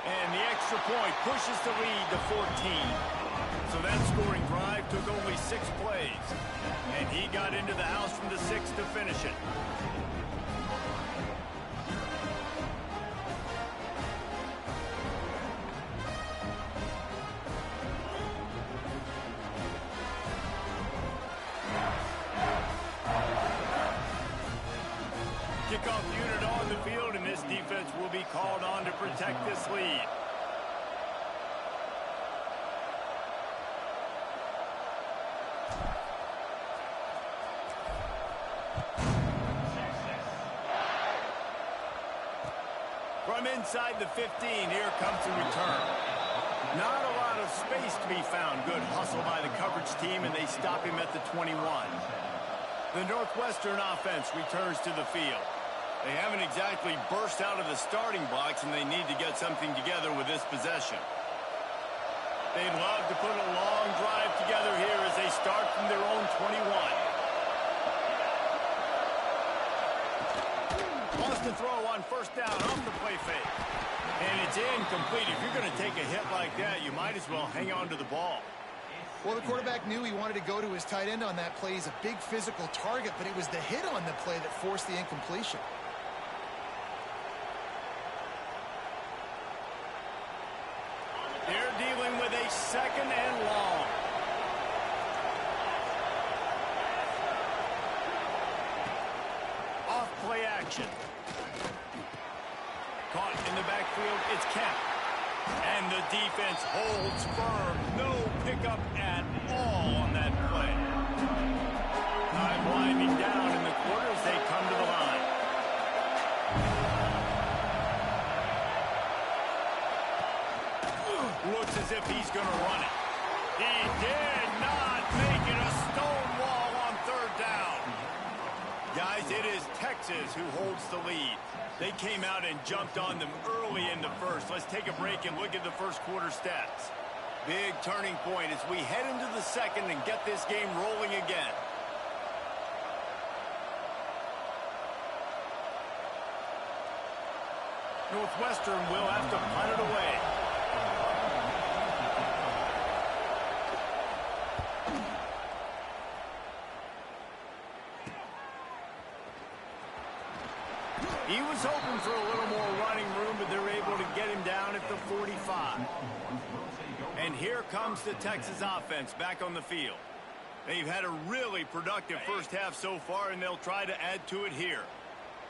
S1: And the extra point pushes the lead to 14. So that scoring drive took only 6 plays. And he got into the house from the 6 to finish it. Kickoff unit on the field, and this defense will be called on to protect this lead. From inside the 15, here comes the return. Not a lot of space to be found. Good hustle by the coverage team, and they stop him at the 21. The Northwestern offense returns to the field. They haven't exactly burst out of the starting blocks, and they need to get something together with this possession. They'd love to put a long drive together here as they start from their own 21. Wants to throw on first down off the play fake. And it's incomplete. If you're going to take a hit like that, you might as well hang on to the ball.
S2: Well, the quarterback knew he wanted to go to his tight end on that play. He's a big physical target, but it was the hit on the play that forced the incompletion.
S1: They're dealing with a second and long. Off play action. Caught in the backfield, it's Kemp. And the defense holds firm. No pickup at all on that play. Time winding down in the quarter as they come to the line. Looks as if he's going to run it. He did not make it a stone wall on third down. Guys, it is Texas who holds the lead. They came out and jumped on them early in the first. Let's take a break and look at the first quarter stats. Big turning point as we head into the second and get this game rolling again. Northwestern will have to punt it away. He was hoping for a little more running room, but they're able to get him down at the 45. And here comes the Texas offense back on the field. They've had a really productive first half so far, and they'll try to add to it here.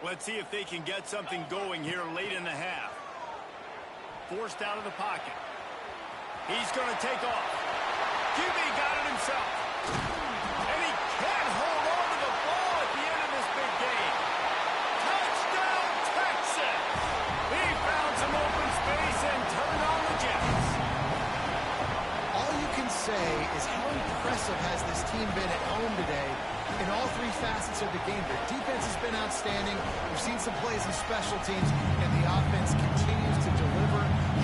S1: Let's see if they can get something going here late in the half. Forced out of the pocket. He's going to take off. QB got it himself. And he can't hold on to the ball at the end of this big game. Touchdown, Texas! He found some open space and turned on the Jets.
S2: All you can say is how impressive has this team been at home today in all three facets of the game. Their defense has been outstanding. We've seen some plays in special teams, and the offense continues to deliver,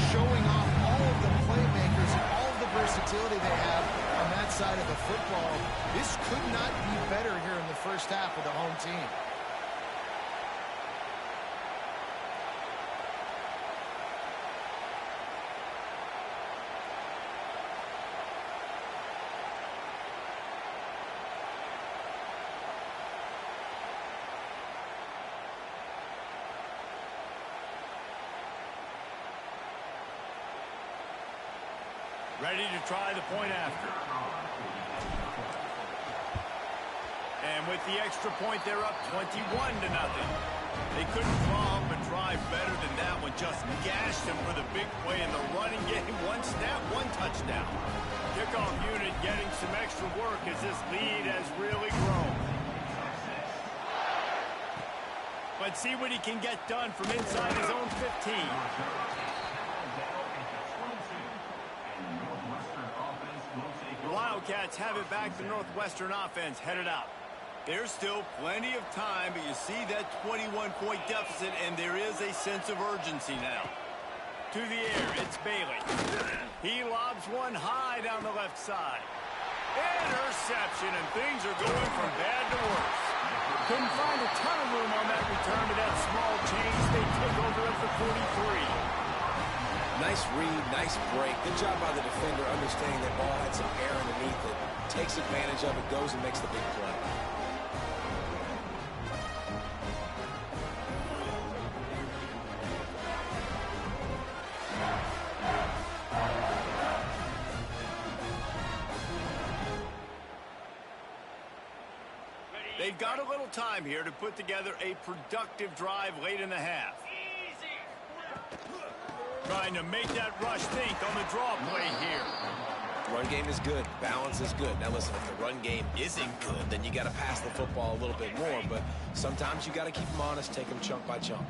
S2: showing off all of the playmakers and all of the versatility they have on that side of the football, this could not be better here in the first half of the home team.
S1: Ready to try the point after. And with the extra point, they're up 21-0. They couldn't draw up a drive better than that one. Just gashed them for the big play in the running game. One snap, one touchdown. Kickoff unit getting some extra work as this lead has really grown. But see what he can get done from inside his own 15. Wildcats have it back. The Northwestern offense headed out. There's still plenty of time, but you see that 21-point deficit, and there is a sense of urgency now. To the air, it's Bailey. He lobs one high down the left side. Interception, and things are going from bad to worse. Couldn't find a ton of room on that return, but that small change, they take over at the 43.
S3: Nice read, nice break. Good job by the defender understanding that ball had some air underneath it. Takes advantage of it, goes and makes the big play.
S1: They've got a little time here to put together a productive drive late in the half. Trying to make that rush think on the draw play here.
S3: Run game is good. Balance is good. Now listen, if the run game isn't good, then you got to pass the football a little bit more. But sometimes you got to keep them honest, take them chunk by chunk.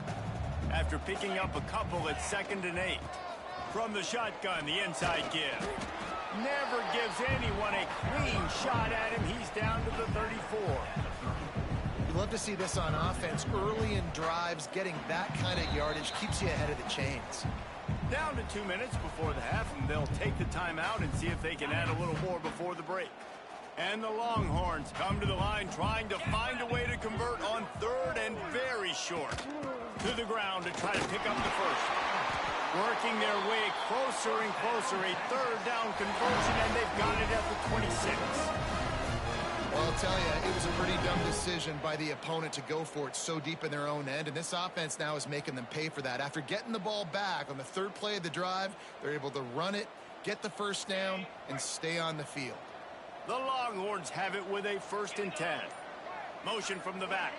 S1: After picking up a couple at 2nd and 8. From the shotgun, the inside give. Never gives anyone a clean shot at him. He's down to the 34.
S2: You love to see this on offense. Early in drives, getting that kind of yardage keeps you ahead of the chains.
S1: Down to 2 minutes before the half, and they'll take the timeout and see if they can add a little more before the break. And the Longhorns come to the line trying to find a way to convert on 3rd and very short. To the ground to try to pick up the first. Working their way closer and closer. A 3rd down conversion, and they've got it at the 26.
S2: Well, I'll tell you, it was a pretty dumb decision by the opponent to go for it so deep in their own end, and this offense now is making them pay for that. After getting the ball back on the 3rd play of the drive, they're able to run it, get the first down, and stay on the field.
S1: The Longhorns have it with a 1st and 10. Motion from the back.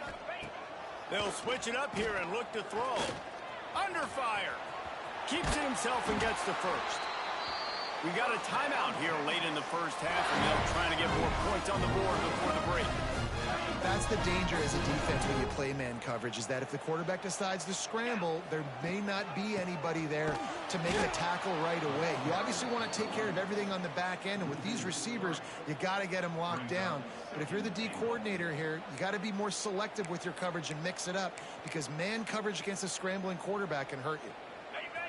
S1: They'll switch it up here and look to throw. Under fire. Keeps it himself and gets the first. We got a timeout here late in the first half, and they're trying to get more points on the board before the break.
S2: That's the danger as a defense when you play man coverage, is that if the quarterback decides to scramble, there may not be anybody there to make a tackle right away. You obviously want to take care of everything on the back end, and with these receivers, you got to get them locked down. But if you're the D coordinator here, you got to be more selective with your coverage and mix it up, because man coverage against a scrambling quarterback can hurt you.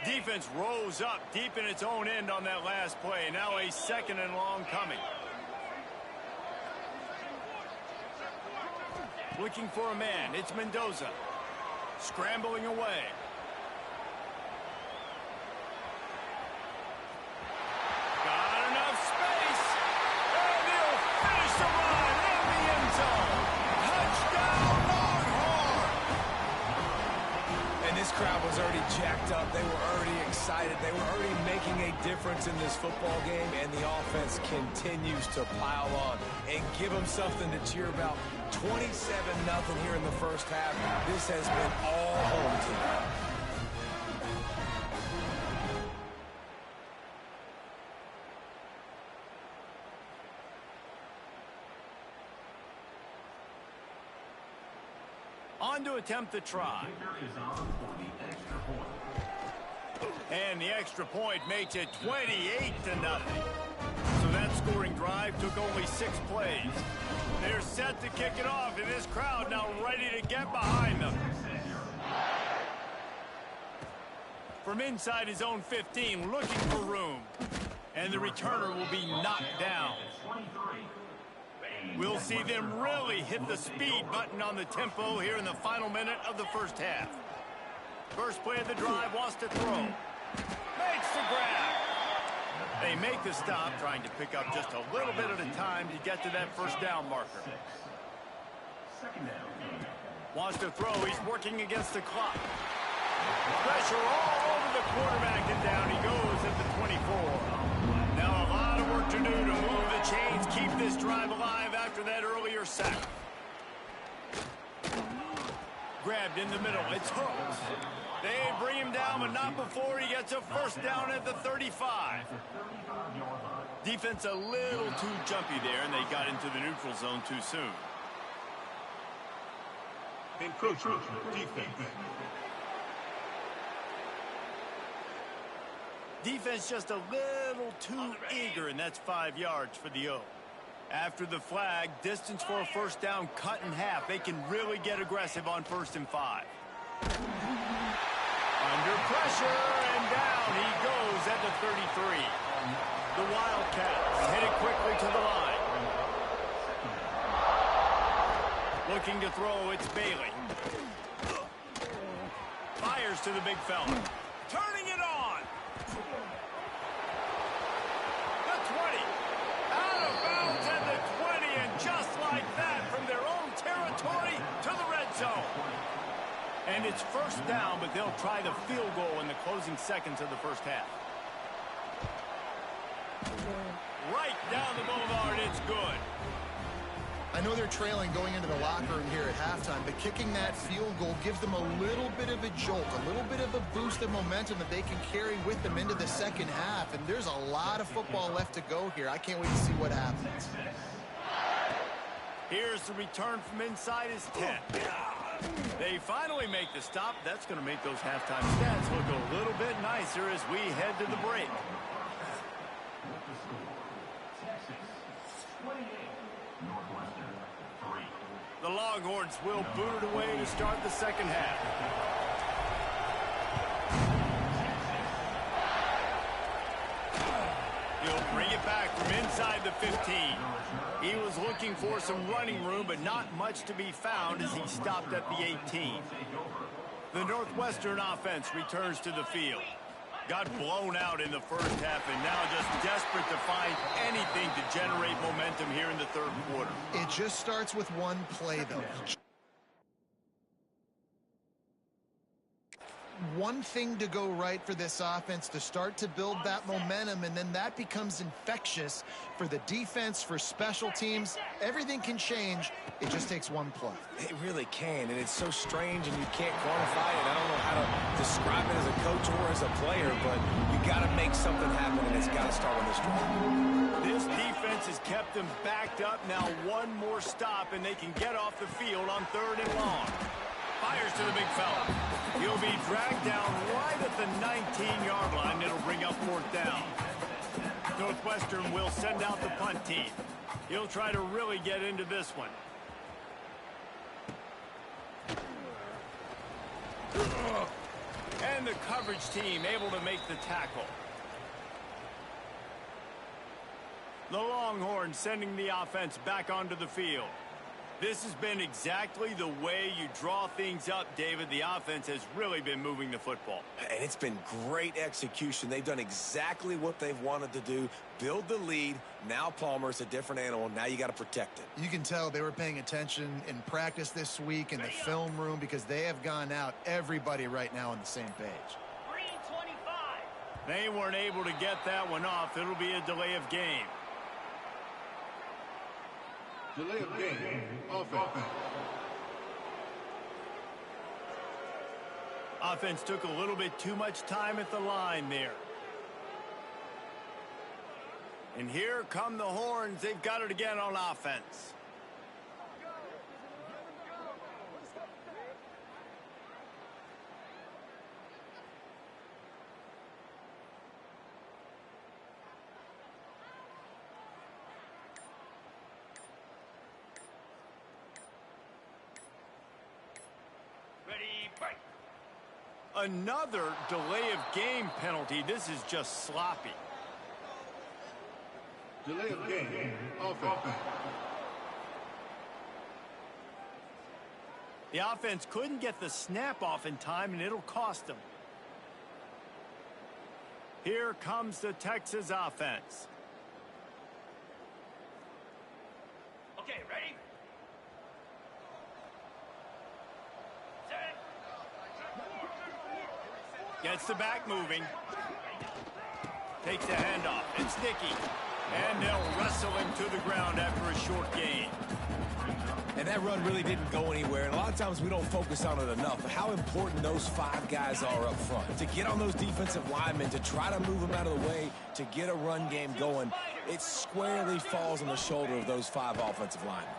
S1: Defense rose up deep in its own end on that last play. Now a 2nd and long coming. Looking for a man. It's Mendoza. Scrambling away. Got enough space. And he'll finish the run in the end zone. Touchdown, Longhorn!
S3: And this crowd was already jacked up. They were already excited. They were already making a difference in this football game, and the offense continues to pile on and give them something to cheer about. 27-0 here in the first half. This has been all home team.
S1: On to attempt the try. And the extra point makes it 28-0. So that scoring drive took only 6 plays. They're set to kick it off, and this crowd now ready to get behind them. From inside his own 15, looking for room. And the returner will be knocked down. We'll see them really hit the speed button on the tempo here in the final minute of the first half. First play of the drive, wants to throw. Makes the grab. They make the stop, trying to pick up just a little bit at a time to get to that first down marker. Wants to throw. He's working against the clock. Pressure all over the quarterback, and down he goes at the 24. Now a lot of work to do to move the chains, keep this drive alive after that earlier sack. Grabbed in the middle. It's hooked. They bring him down, but not before he gets a first down at the 35. Defense a little too jumpy there, and they got into the neutral zone too soon.
S7: Encroachment defense.
S1: Defense just a little too eager, and that's 5 yards for the O. After the flag, distance for a first down cut in half. They can really get aggressive on 1st and 5. Under pressure, and down he goes at the 33. The Wildcats hit it quickly to the line. Looking to throw, it's Bailey. Fires to the big fella. Turning it on. The 20. Out of bounds at the 20, and just like that, from their own territory to the red zone. And it's first down, but they'll try the field goal in the closing seconds of the first half. Right down the boulevard, it's good.
S2: I know they're trailing going into the locker room here at halftime, but kicking that field goal gives them a little bit of a jolt, a little bit of a boost of momentum that they can carry with them into the second half. And there's a lot of football left to go here. I can't wait to see what happens.
S1: Here's the return from inside his 10. They finally make the stop. That's going to make those halftime stats look a little bit nicer as we head to the break. The Longhorns will boot it away to start the second half. He'll bring it back from inside the 15. He was looking for some running room, but not much to be found as he stopped at the 18. The Northwestern offense returns to the field. Got blown out in the first half, and now just desperate to find anything to generate momentum here in the third quarter.
S2: It just starts with one play, though. One thing to go right for this offense to start to build that momentum, and then that becomes infectious for the defense, for special teams. Everything can change. It just takes one play.
S3: It really can, and it's so strange, and you can't quantify it. I don't know how to describe it as a coach or as a player, but you got to make something happen, and it's got to start on this drive.
S1: This defense has kept them backed up. Now one more stop, and they can get off the field on 3rd and long. Fires to the big fella. He'll be dragged down right at the 19-yard line. It'll bring up 4th down. Northwestern will send out the punt team. He'll try to really get into this one. And the coverage team able to make the tackle. The Longhorns sending the offense back onto the field. This has been exactly the way you draw things up, David. The offense has really been moving the football.
S3: And it's been great execution. They've done exactly what they've wanted to do. Build the lead. Now Palmer's a different animal. Now you got to protect it.
S2: You can tell they were paying attention in practice this week in the film room because they have gone out, everybody right now on the same page.
S1: Green 25. They weren't able to get that one off. It'll be a delay of game.
S7: Delay of game. Offense.
S1: Offense took a little bit too much time at the line there. And here come the Horns. They've got it again on offense. Another delay of game penalty. This is just sloppy.
S7: Delay of game, offense.
S1: The offense couldn't get the snap off in time, and it'll cost them. Here comes the Texas offense.
S8: Okay, ready? Set.
S1: Gets the back moving. Takes the handoff. It's Nicky. And they'll wrestle him to the ground after a short gain.
S3: And that run really didn't go anywhere. And a lot of times we don't focus on it enough. But how important those 5 guys are up front. To get on those defensive linemen, to try to move them out of the way, to get a run game going, it squarely falls on the shoulder of those 5 offensive linemen.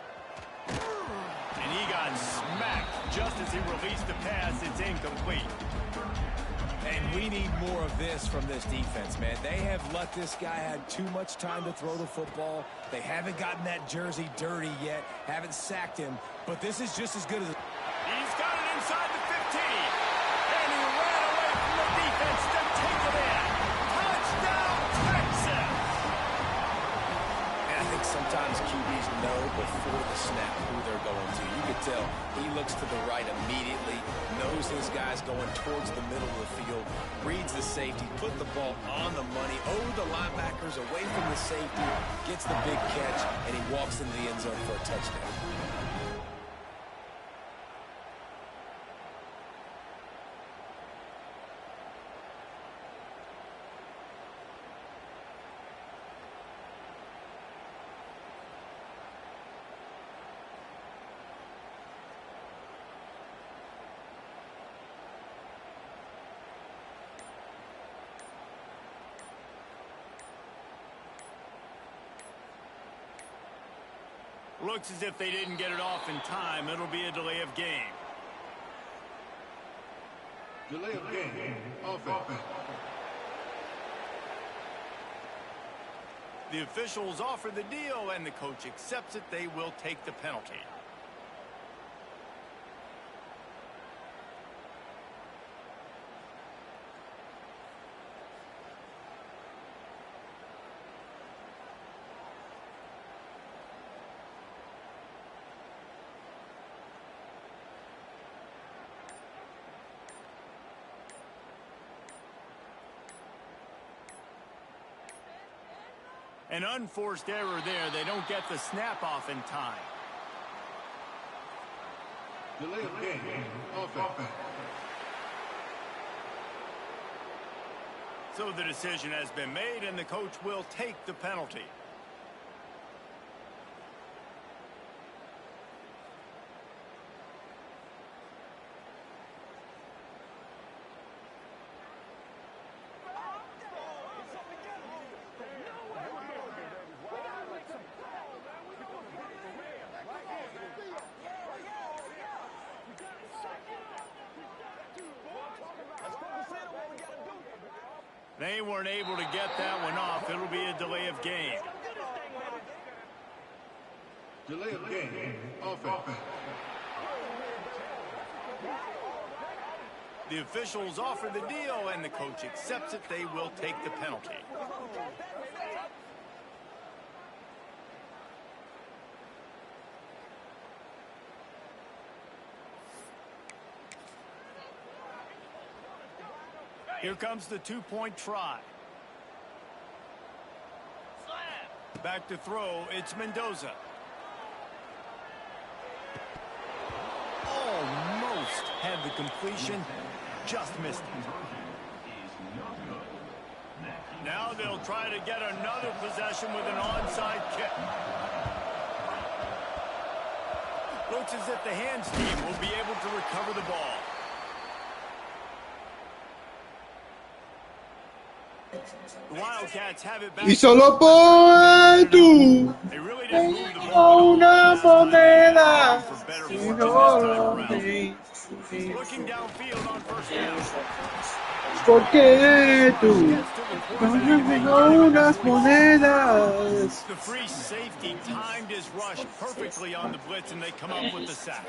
S1: And he got smacked just as he released the pass. It's incomplete.
S3: And we need more of this from this defense, man. They have let this guy have too much time to throw the football. They haven't gotten that jersey dirty yet, haven't sacked him, but this is just as good as...
S1: He's got it inside the 15. And he ran away from the defense to take it in. Touchdown, Texas!
S3: And I think sometimes QBs know before the snap who they're going to. You could tell he looks to the right immediately, knows his guy's going towards the middle of the field, reads the safety, put the ball on the money, over the linebackers, away from the safety, gets the big catch, and he walks into the end zone for a touchdown.
S1: Looks as if they didn't get it off in time. It'll be a delay of game.
S7: Delay of game, offense.
S1: The officials offer the deal, and the coach accepts it. They will take the penalty. An unforced error there. They don't get the snap off in time.
S7: Delay of game, offense.
S1: So the decision has been made, and the coach will take the penalty. They weren't able to get that one off. It'll be a delay of game.
S7: Delay of game, offense.
S1: The officials offer the deal, and the coach accepts it. They will take the penalty. Here comes the two-point try. Back to throw, it's Mendoza. Almost had the completion, just missed it. Now they'll try to get another possession with an onside kick. Looks as if the hands team will be able to recover the ball. The Wildcats have it back.
S6: Y solo por tú
S1: They really didn't move the ball
S6: una moneda.
S1: for better
S6: Y
S1: fortune
S6: no
S1: this time
S6: lo
S1: around.
S6: vi.
S1: Looking downfield on first down.
S6: Porque tú no unas monedas.
S1: The free safety timed his rush perfectly on the blitz, and they come up with the sack.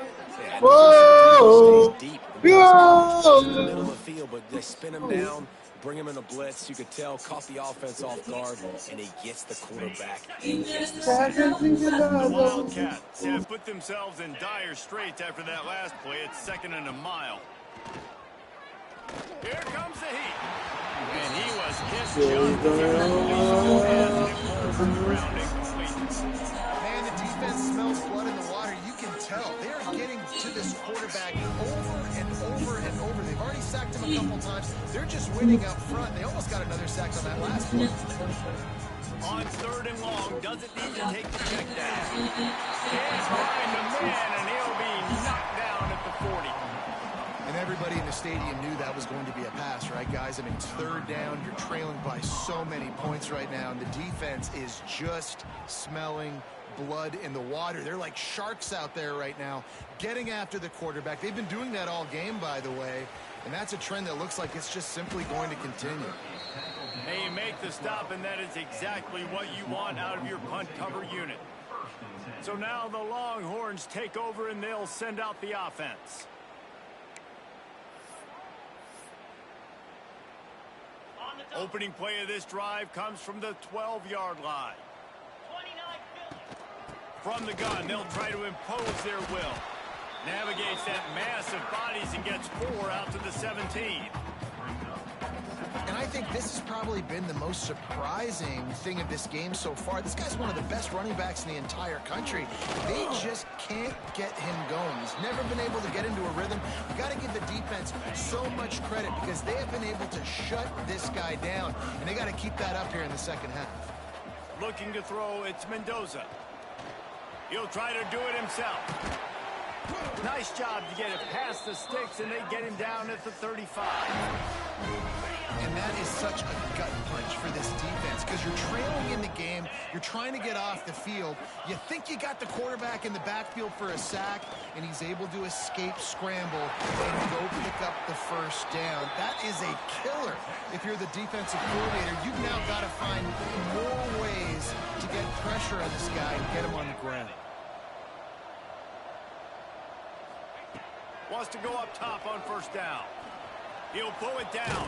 S6: Whoa!
S3: Stays deep. In
S6: Yo!
S3: the middle of the field, but they spin him down, bring him in a blitz. You could tell, caught the offense off guard, and he gets the quarterback. He gets the sack.
S1: The Wildcats have put themselves in dire straits after that last play. It's 2nd and a mile. Here comes the heat. And he was hit just as he released his hands, and it falls to the ground incomplete.
S2: Man, the defense smells blood in the water. You can tell. They're getting to this quarterback over and over and over. They've already sacked him a couple times. They're just winning up front. They almost got another sack on that last one.
S1: On 3rd and long, doesn't need to take the check down. Can't find the man, and he'll be knocked down at the 40.
S2: And everybody in the stadium knew that was going to be a pass, right, guys? I mean, it's 3rd down. You're trailing by so many points right now, and the defense is just smelling blood in the water. They're like sharks out there right now, getting after the quarterback. They've been doing that all game, by the way, and that's a trend that looks like it's just simply going to continue.
S1: Hey, you make the stop, and that is exactly what you want out of your punt cover unit. So now the Longhorns take over, and they'll send out the offense. Opening play of this drive comes from the 12-yard line. From the gun, they'll try to impose their will. Navigates that mass of bodies and gets 4 out to the 17.
S2: And I think this has probably been the most surprising thing of this game so far. This guy's one of the best running backs in the entire country. They just can't get him going. He's never been able to get into a rhythm. You got to give the defense so much credit because they have been able to shut this guy down, and they got to keep that up here in the 2nd half.
S1: Looking to throw, it's Mendoza. He'll try to do it himself. Nice job to get it past the sticks, and they get him down at the 35.
S2: And that is such a gut punch for this defense because you're trailing in the game. You're trying to get off the field. You think you got the quarterback in the backfield for a sack, and he's able to escape scramble and go pick up the 1st down. That is a killer if you're the defensive coordinator. You've now got to find more ways to get pressure on this guy and get him on the ground.
S1: Wants to go up top on 1st down. He'll pull it down.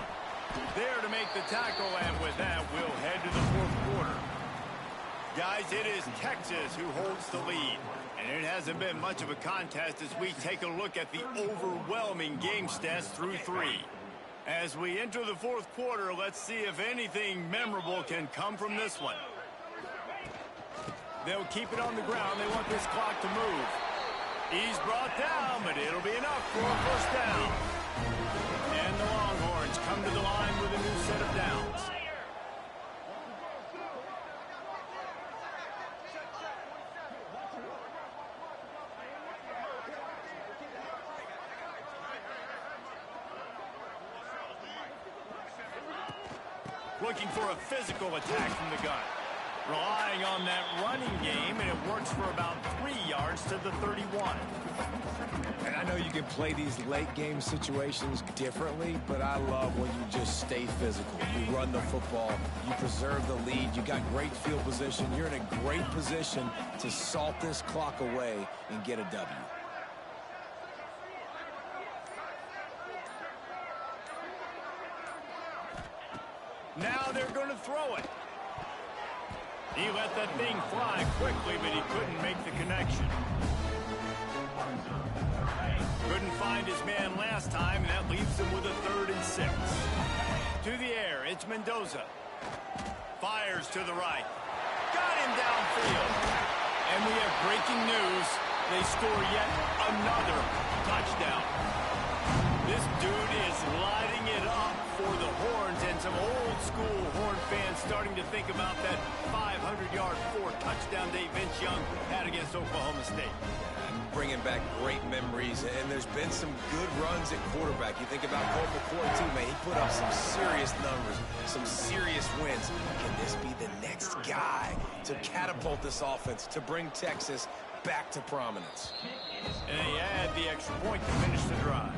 S1: There to make the tackle, and with that, we'll head to the 4th quarter. Guys, it is Texas who holds the lead, and it hasn't been much of a contest as we take a look at the overwhelming game stats through 3. As we enter the 4th quarter, let's see if anything memorable can come from this one. They'll keep it on the ground. They want this clock to move. He's brought down, but it'll be enough for a 1st down. And the Longhorns come to the line with a new set of downs. Looking for a physical attack from the gun. Relying on that running game, and it works for about 3 yards to the 31.
S3: And I know you can play these late game situations differently, but I love when you just stay physical. You run the football, you preserve the lead, you got great field position, you're in a great position to salt this clock away and get a W.
S1: Now they're going to throw it. He let that thing fly quickly, but he couldn't make the connection. Couldn't find his man last time, and that leaves him with a 3rd and 6. To the air, it's Mendoza. Fires to the right. Got him downfield. And we have breaking news. They score yet another touchdown. This dude is lighting it up for the Horns, and some old-school Horn fans starting to think about that 500-yard 4-touchdown day Vince Young had against Oklahoma State.
S3: Bringing back great memories, and there's been some good runs at quarterback. You think about Colt McCoy, too, man. He put up some serious numbers, some serious wins. Can this be the next guy to catapult this offense, to bring Texas back to prominence?
S1: And they add the extra point to finish the drive.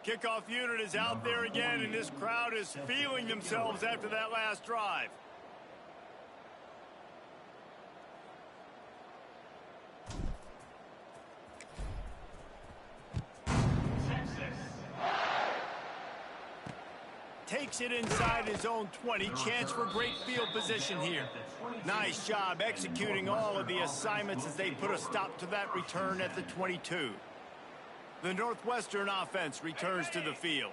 S1: Kickoff unit is out there again, and this crowd is feeling themselves after that last drive. Takes it inside his own 20. Chance for great field position here. Nice job executing all of the assignments as they put a stop to that return at the 22. The Northwestern offense returns to the field.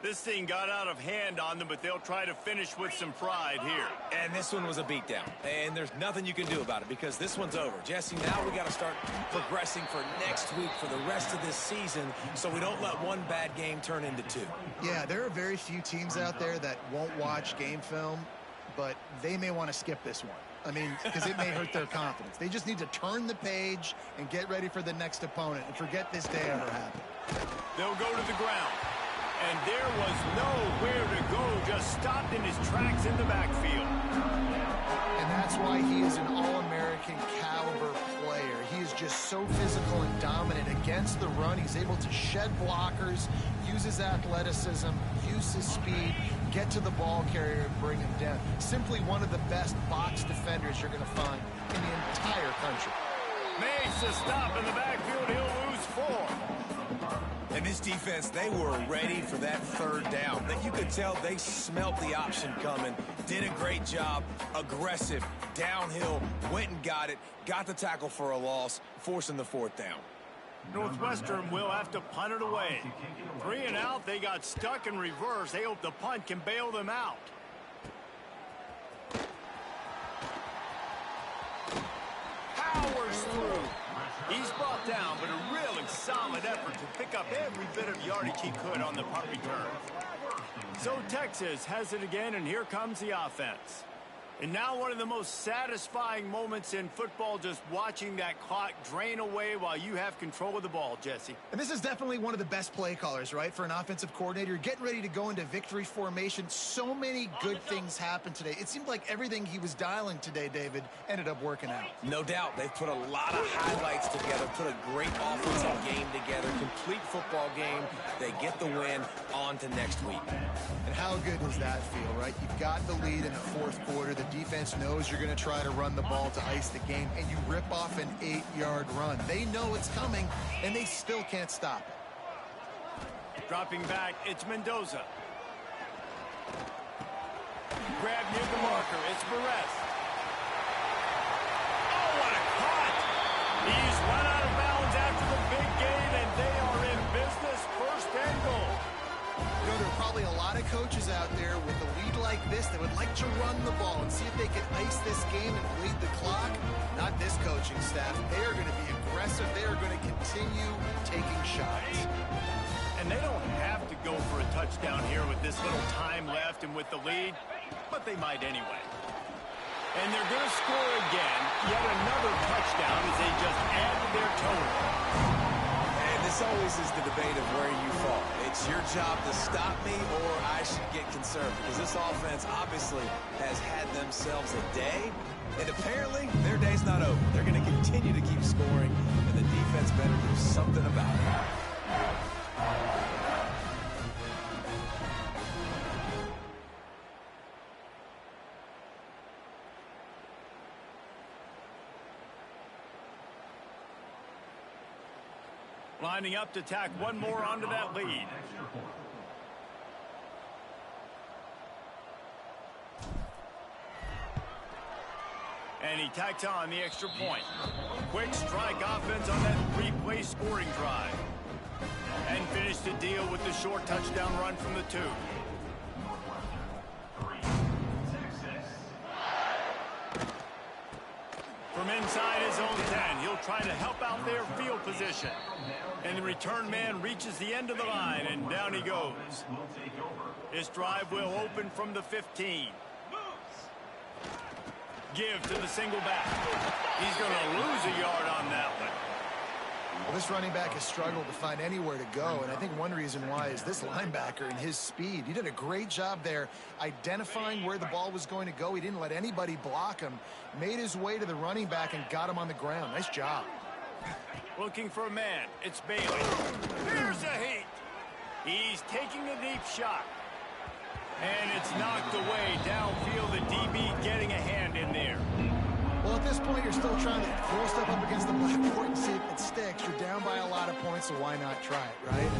S1: This thing got out of hand on them, but they'll try to finish with some pride here.
S3: And this one was a beatdown. And there's nothing you can do about it because this one's over. Jesse, now we got to start progressing for next week for the rest of this season so we don't let one bad game turn into two.
S2: Yeah, there are very few teams out there that won't watch game film, but they may want to skip this one. I mean, because it may hurt their confidence. They just need to turn the page and get ready for the next opponent and forget this day ever happened.
S1: They'll go to the ground. And there was nowhere to go, just stopped in his tracks in the backfield.
S2: And that's why he is an All-American caliber player. He is just so physical and dominant against the run. He's able to shed blockers, use his athleticism, use his speed, get to the ball carrier and bring him down. Simply one of the best box defenders you're going to find in the entire country.
S1: Makes a stop in the backfield. He'll lose 4.
S3: And this defense, they were ready for that third down. That you could tell they smelt the option coming, did a great job, aggressive, downhill, went and got it, got the tackle for a loss, forcing the 4th down.
S1: Northwestern will have to punt it away. 3 and out, they got stuck in reverse. They hope the punt can bail them out. Powers through. He's brought down, but a really solid effort to pick up every bit of yardage he could on the punt return. So Texas has it again, and here comes the offense. And now one of the most satisfying moments in football, just watching that clock drain away while you have control of the ball, Jesse.
S2: And this is definitely one of the best play callers, right, for an offensive coordinator. You're getting ready to go into victory formation. So many good things happened today. It seemed like everything he was dialing today, David, ended up working out.
S3: No doubt. They've put a lot of highlights together, put a great offensive game together, complete football game. They get the win on to next week.
S2: And how good does that feel, right? You've got the lead in the 4th quarter. The defense knows you're going to try to run the ball to ice the game, and you rip off an 8-yard run. They know it's coming, and they still can't stop it.
S1: Dropping back, it's Mendoza. Grab near the marker, it's Perez. Oh, what a cut! He's run out of bounds after the big gain, and they are in business, 1st and goal.
S2: You know, there are probably a lot of coaches out there with a lead like this that would like to run the ball and see if they can ice this game and bleed the clock. Not this coaching staff. They are going to be aggressive. They are going to continue taking shots.
S1: And they don't have to go for a touchdown here with this little time left and with the lead, but they might anyway. And they're going to score again, yet another touchdown as they just add to their total.
S3: This always is the debate of where you fall. It's your job to stop me or I should get concerned because this offense obviously has had themselves a day, and apparently their day's not over. They're going to continue to keep scoring, and the defense better do something about it.
S1: Lining up to tack one more onto that lead. And he tacks on the extra point. Quick strike offense on that 3-play scoring drive. And finished the deal with the short touchdown run from the 2. From inside his own 10, he'll try to help out their field position. And the return man reaches the end of the line, and down he goes. This drive will open from the 15. Give to the single back. He's going to lose a yard on that one.
S2: Well, this running back has struggled to find anywhere to go, and I think one reason why is this linebacker and his speed. He did a great job there identifying where the ball was going to go. He didn't let anybody block him, made his way to the running back and got him on the ground. Nice job.
S1: Looking for a man. It's Bailey. Here's a heat. He's taking a deep shot. And it's knocked away downfield. The DB getting a hand in there.
S2: Well, at this point, you're still trying to throw stuff up against the blackboard and see if it sticks. You're down by a lot of points, so why not try it, right?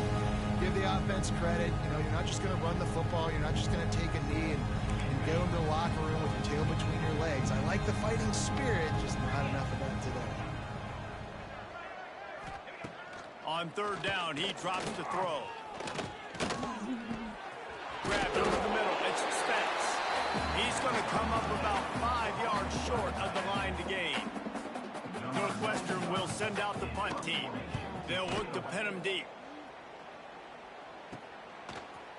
S2: Give the offense credit. You know, you're not just going to run the football. You're not just going to take a knee and go into the locker room with your tail between your legs. I like the fighting spirit, just not enough of that today.
S1: On third down, he drops the throw. Grabbed over the middle. It's Spence. He's going to come up about 5 yards short of the line to gain. Northwestern will send out the punt team. They'll look to pin him deep.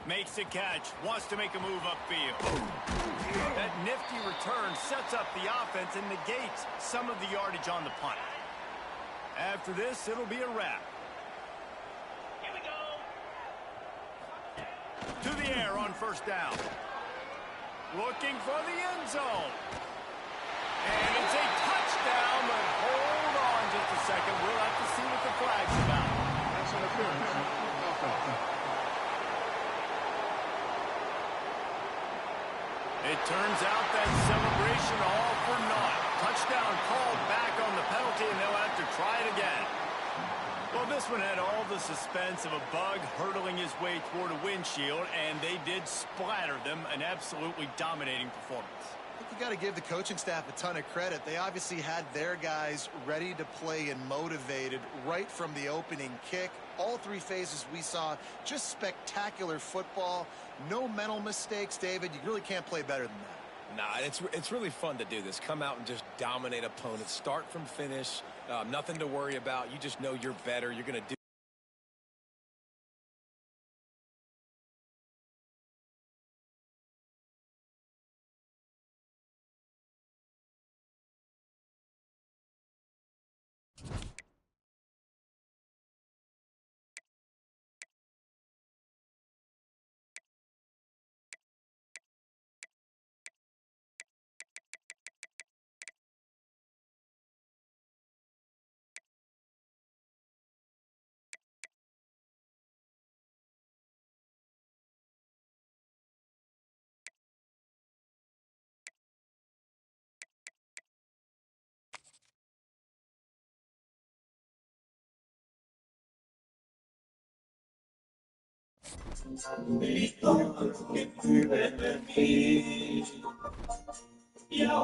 S1: Makes a catch. Wants to make a move upfield. That nifty return sets up the offense and negates some of the yardage on the punt. After this, it'll be a wrap.
S8: Here we go.
S1: To the air on first down. Looking for the end zone. And it's a touchdown, but hold on just a second. We'll have to see what the flag's about.
S7: That's an appearance. Offense.
S1: It turns out that celebration all for naught. Touchdown called back on the penalty, and they'll have to try it again. Well, this one had all the suspense of a bug hurtling his way toward a windshield, and they did splatter them. An absolutely dominating performance.
S2: I think you got to give the coaching staff a ton of credit. They obviously had their guys ready to play and motivated right from the opening kick. All three phases we saw, just spectacular football. No mental mistakes, David. You really can't play better than that.
S3: Nah, it's really fun to do this. Come out and just dominate opponents. Start from finish. Nothing to worry about. You just know you're better. You're going to do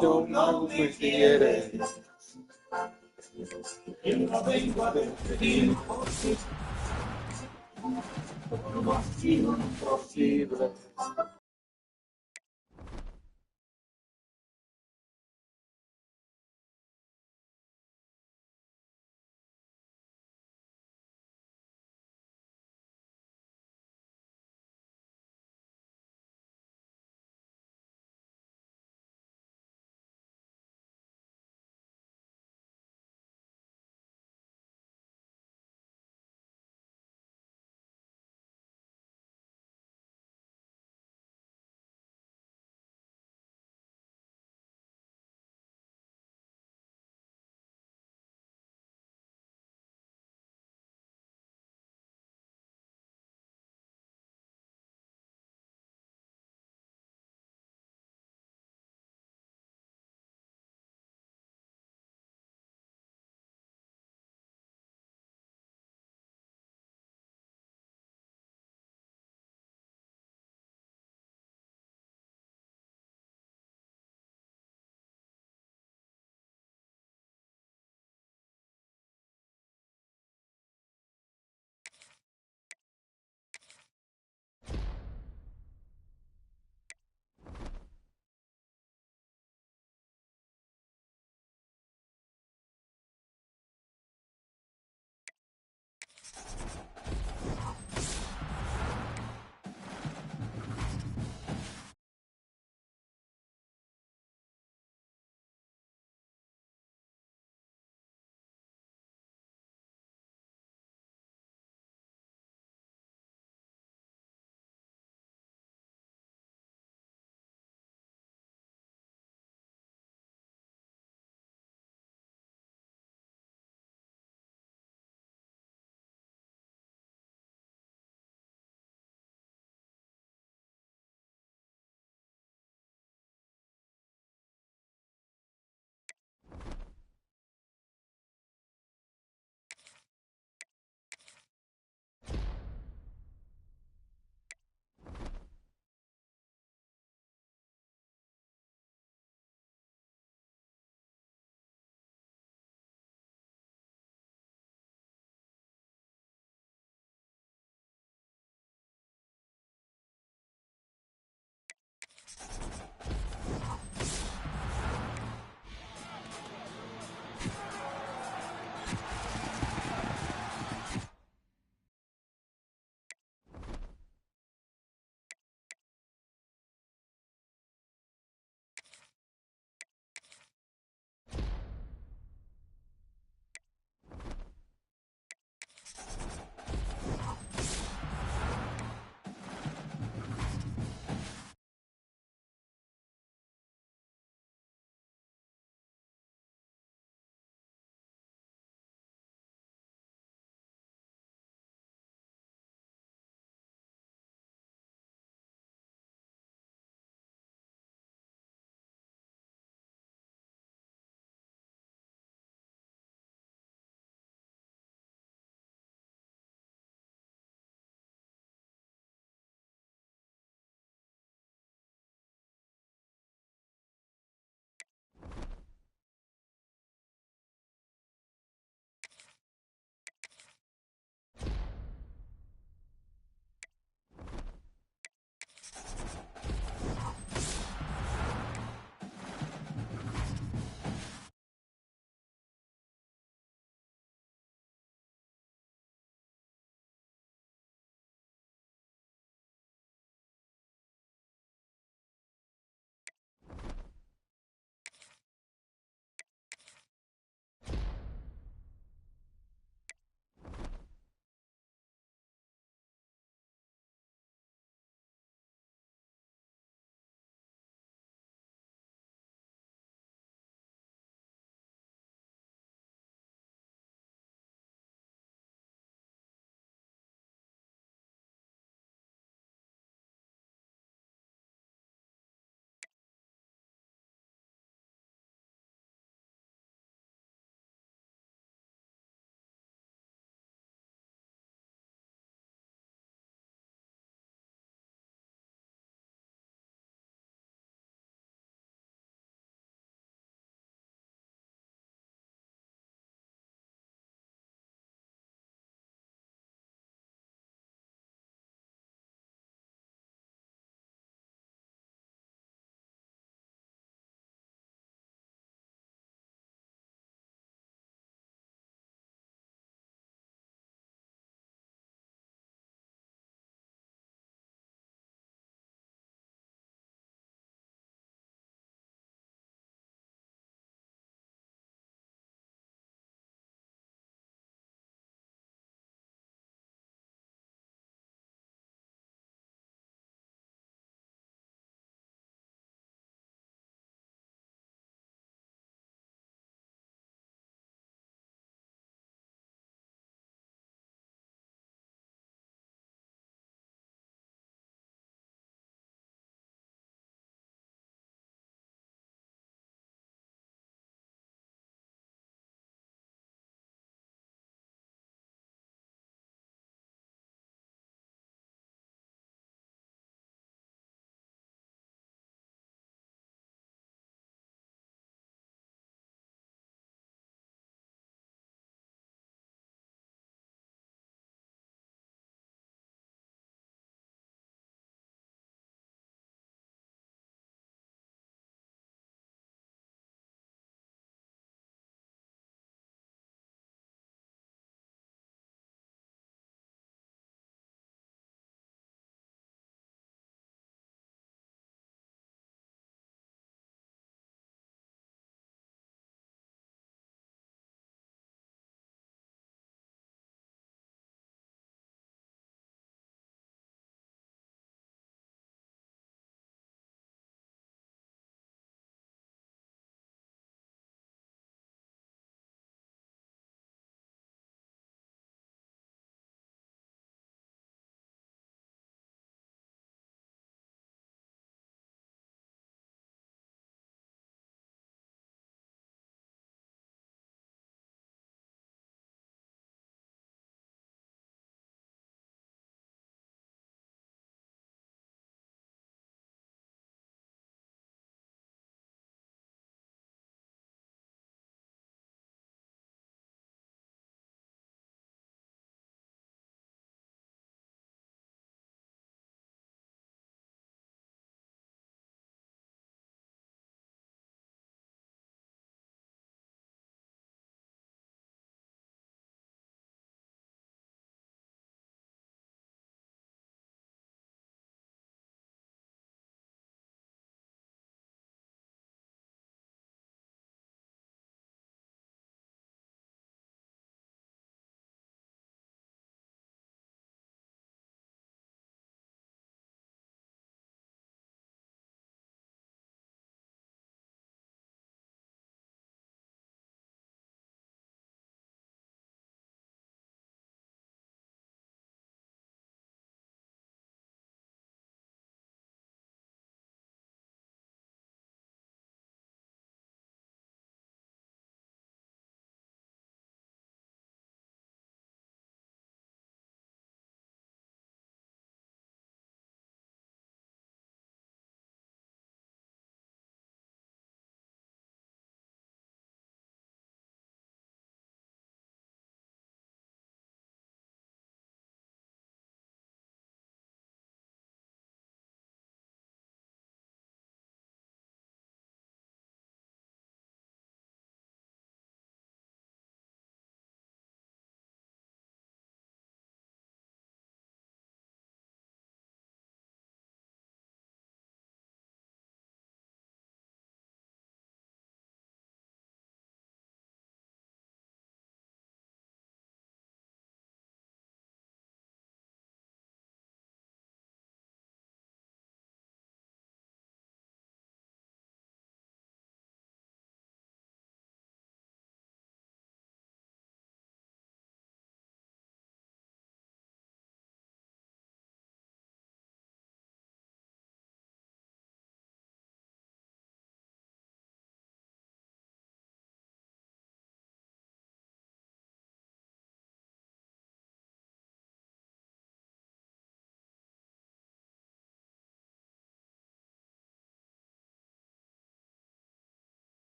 S6: Don't know si quieres. Yo no vengo a despedir. No ha sido imposible.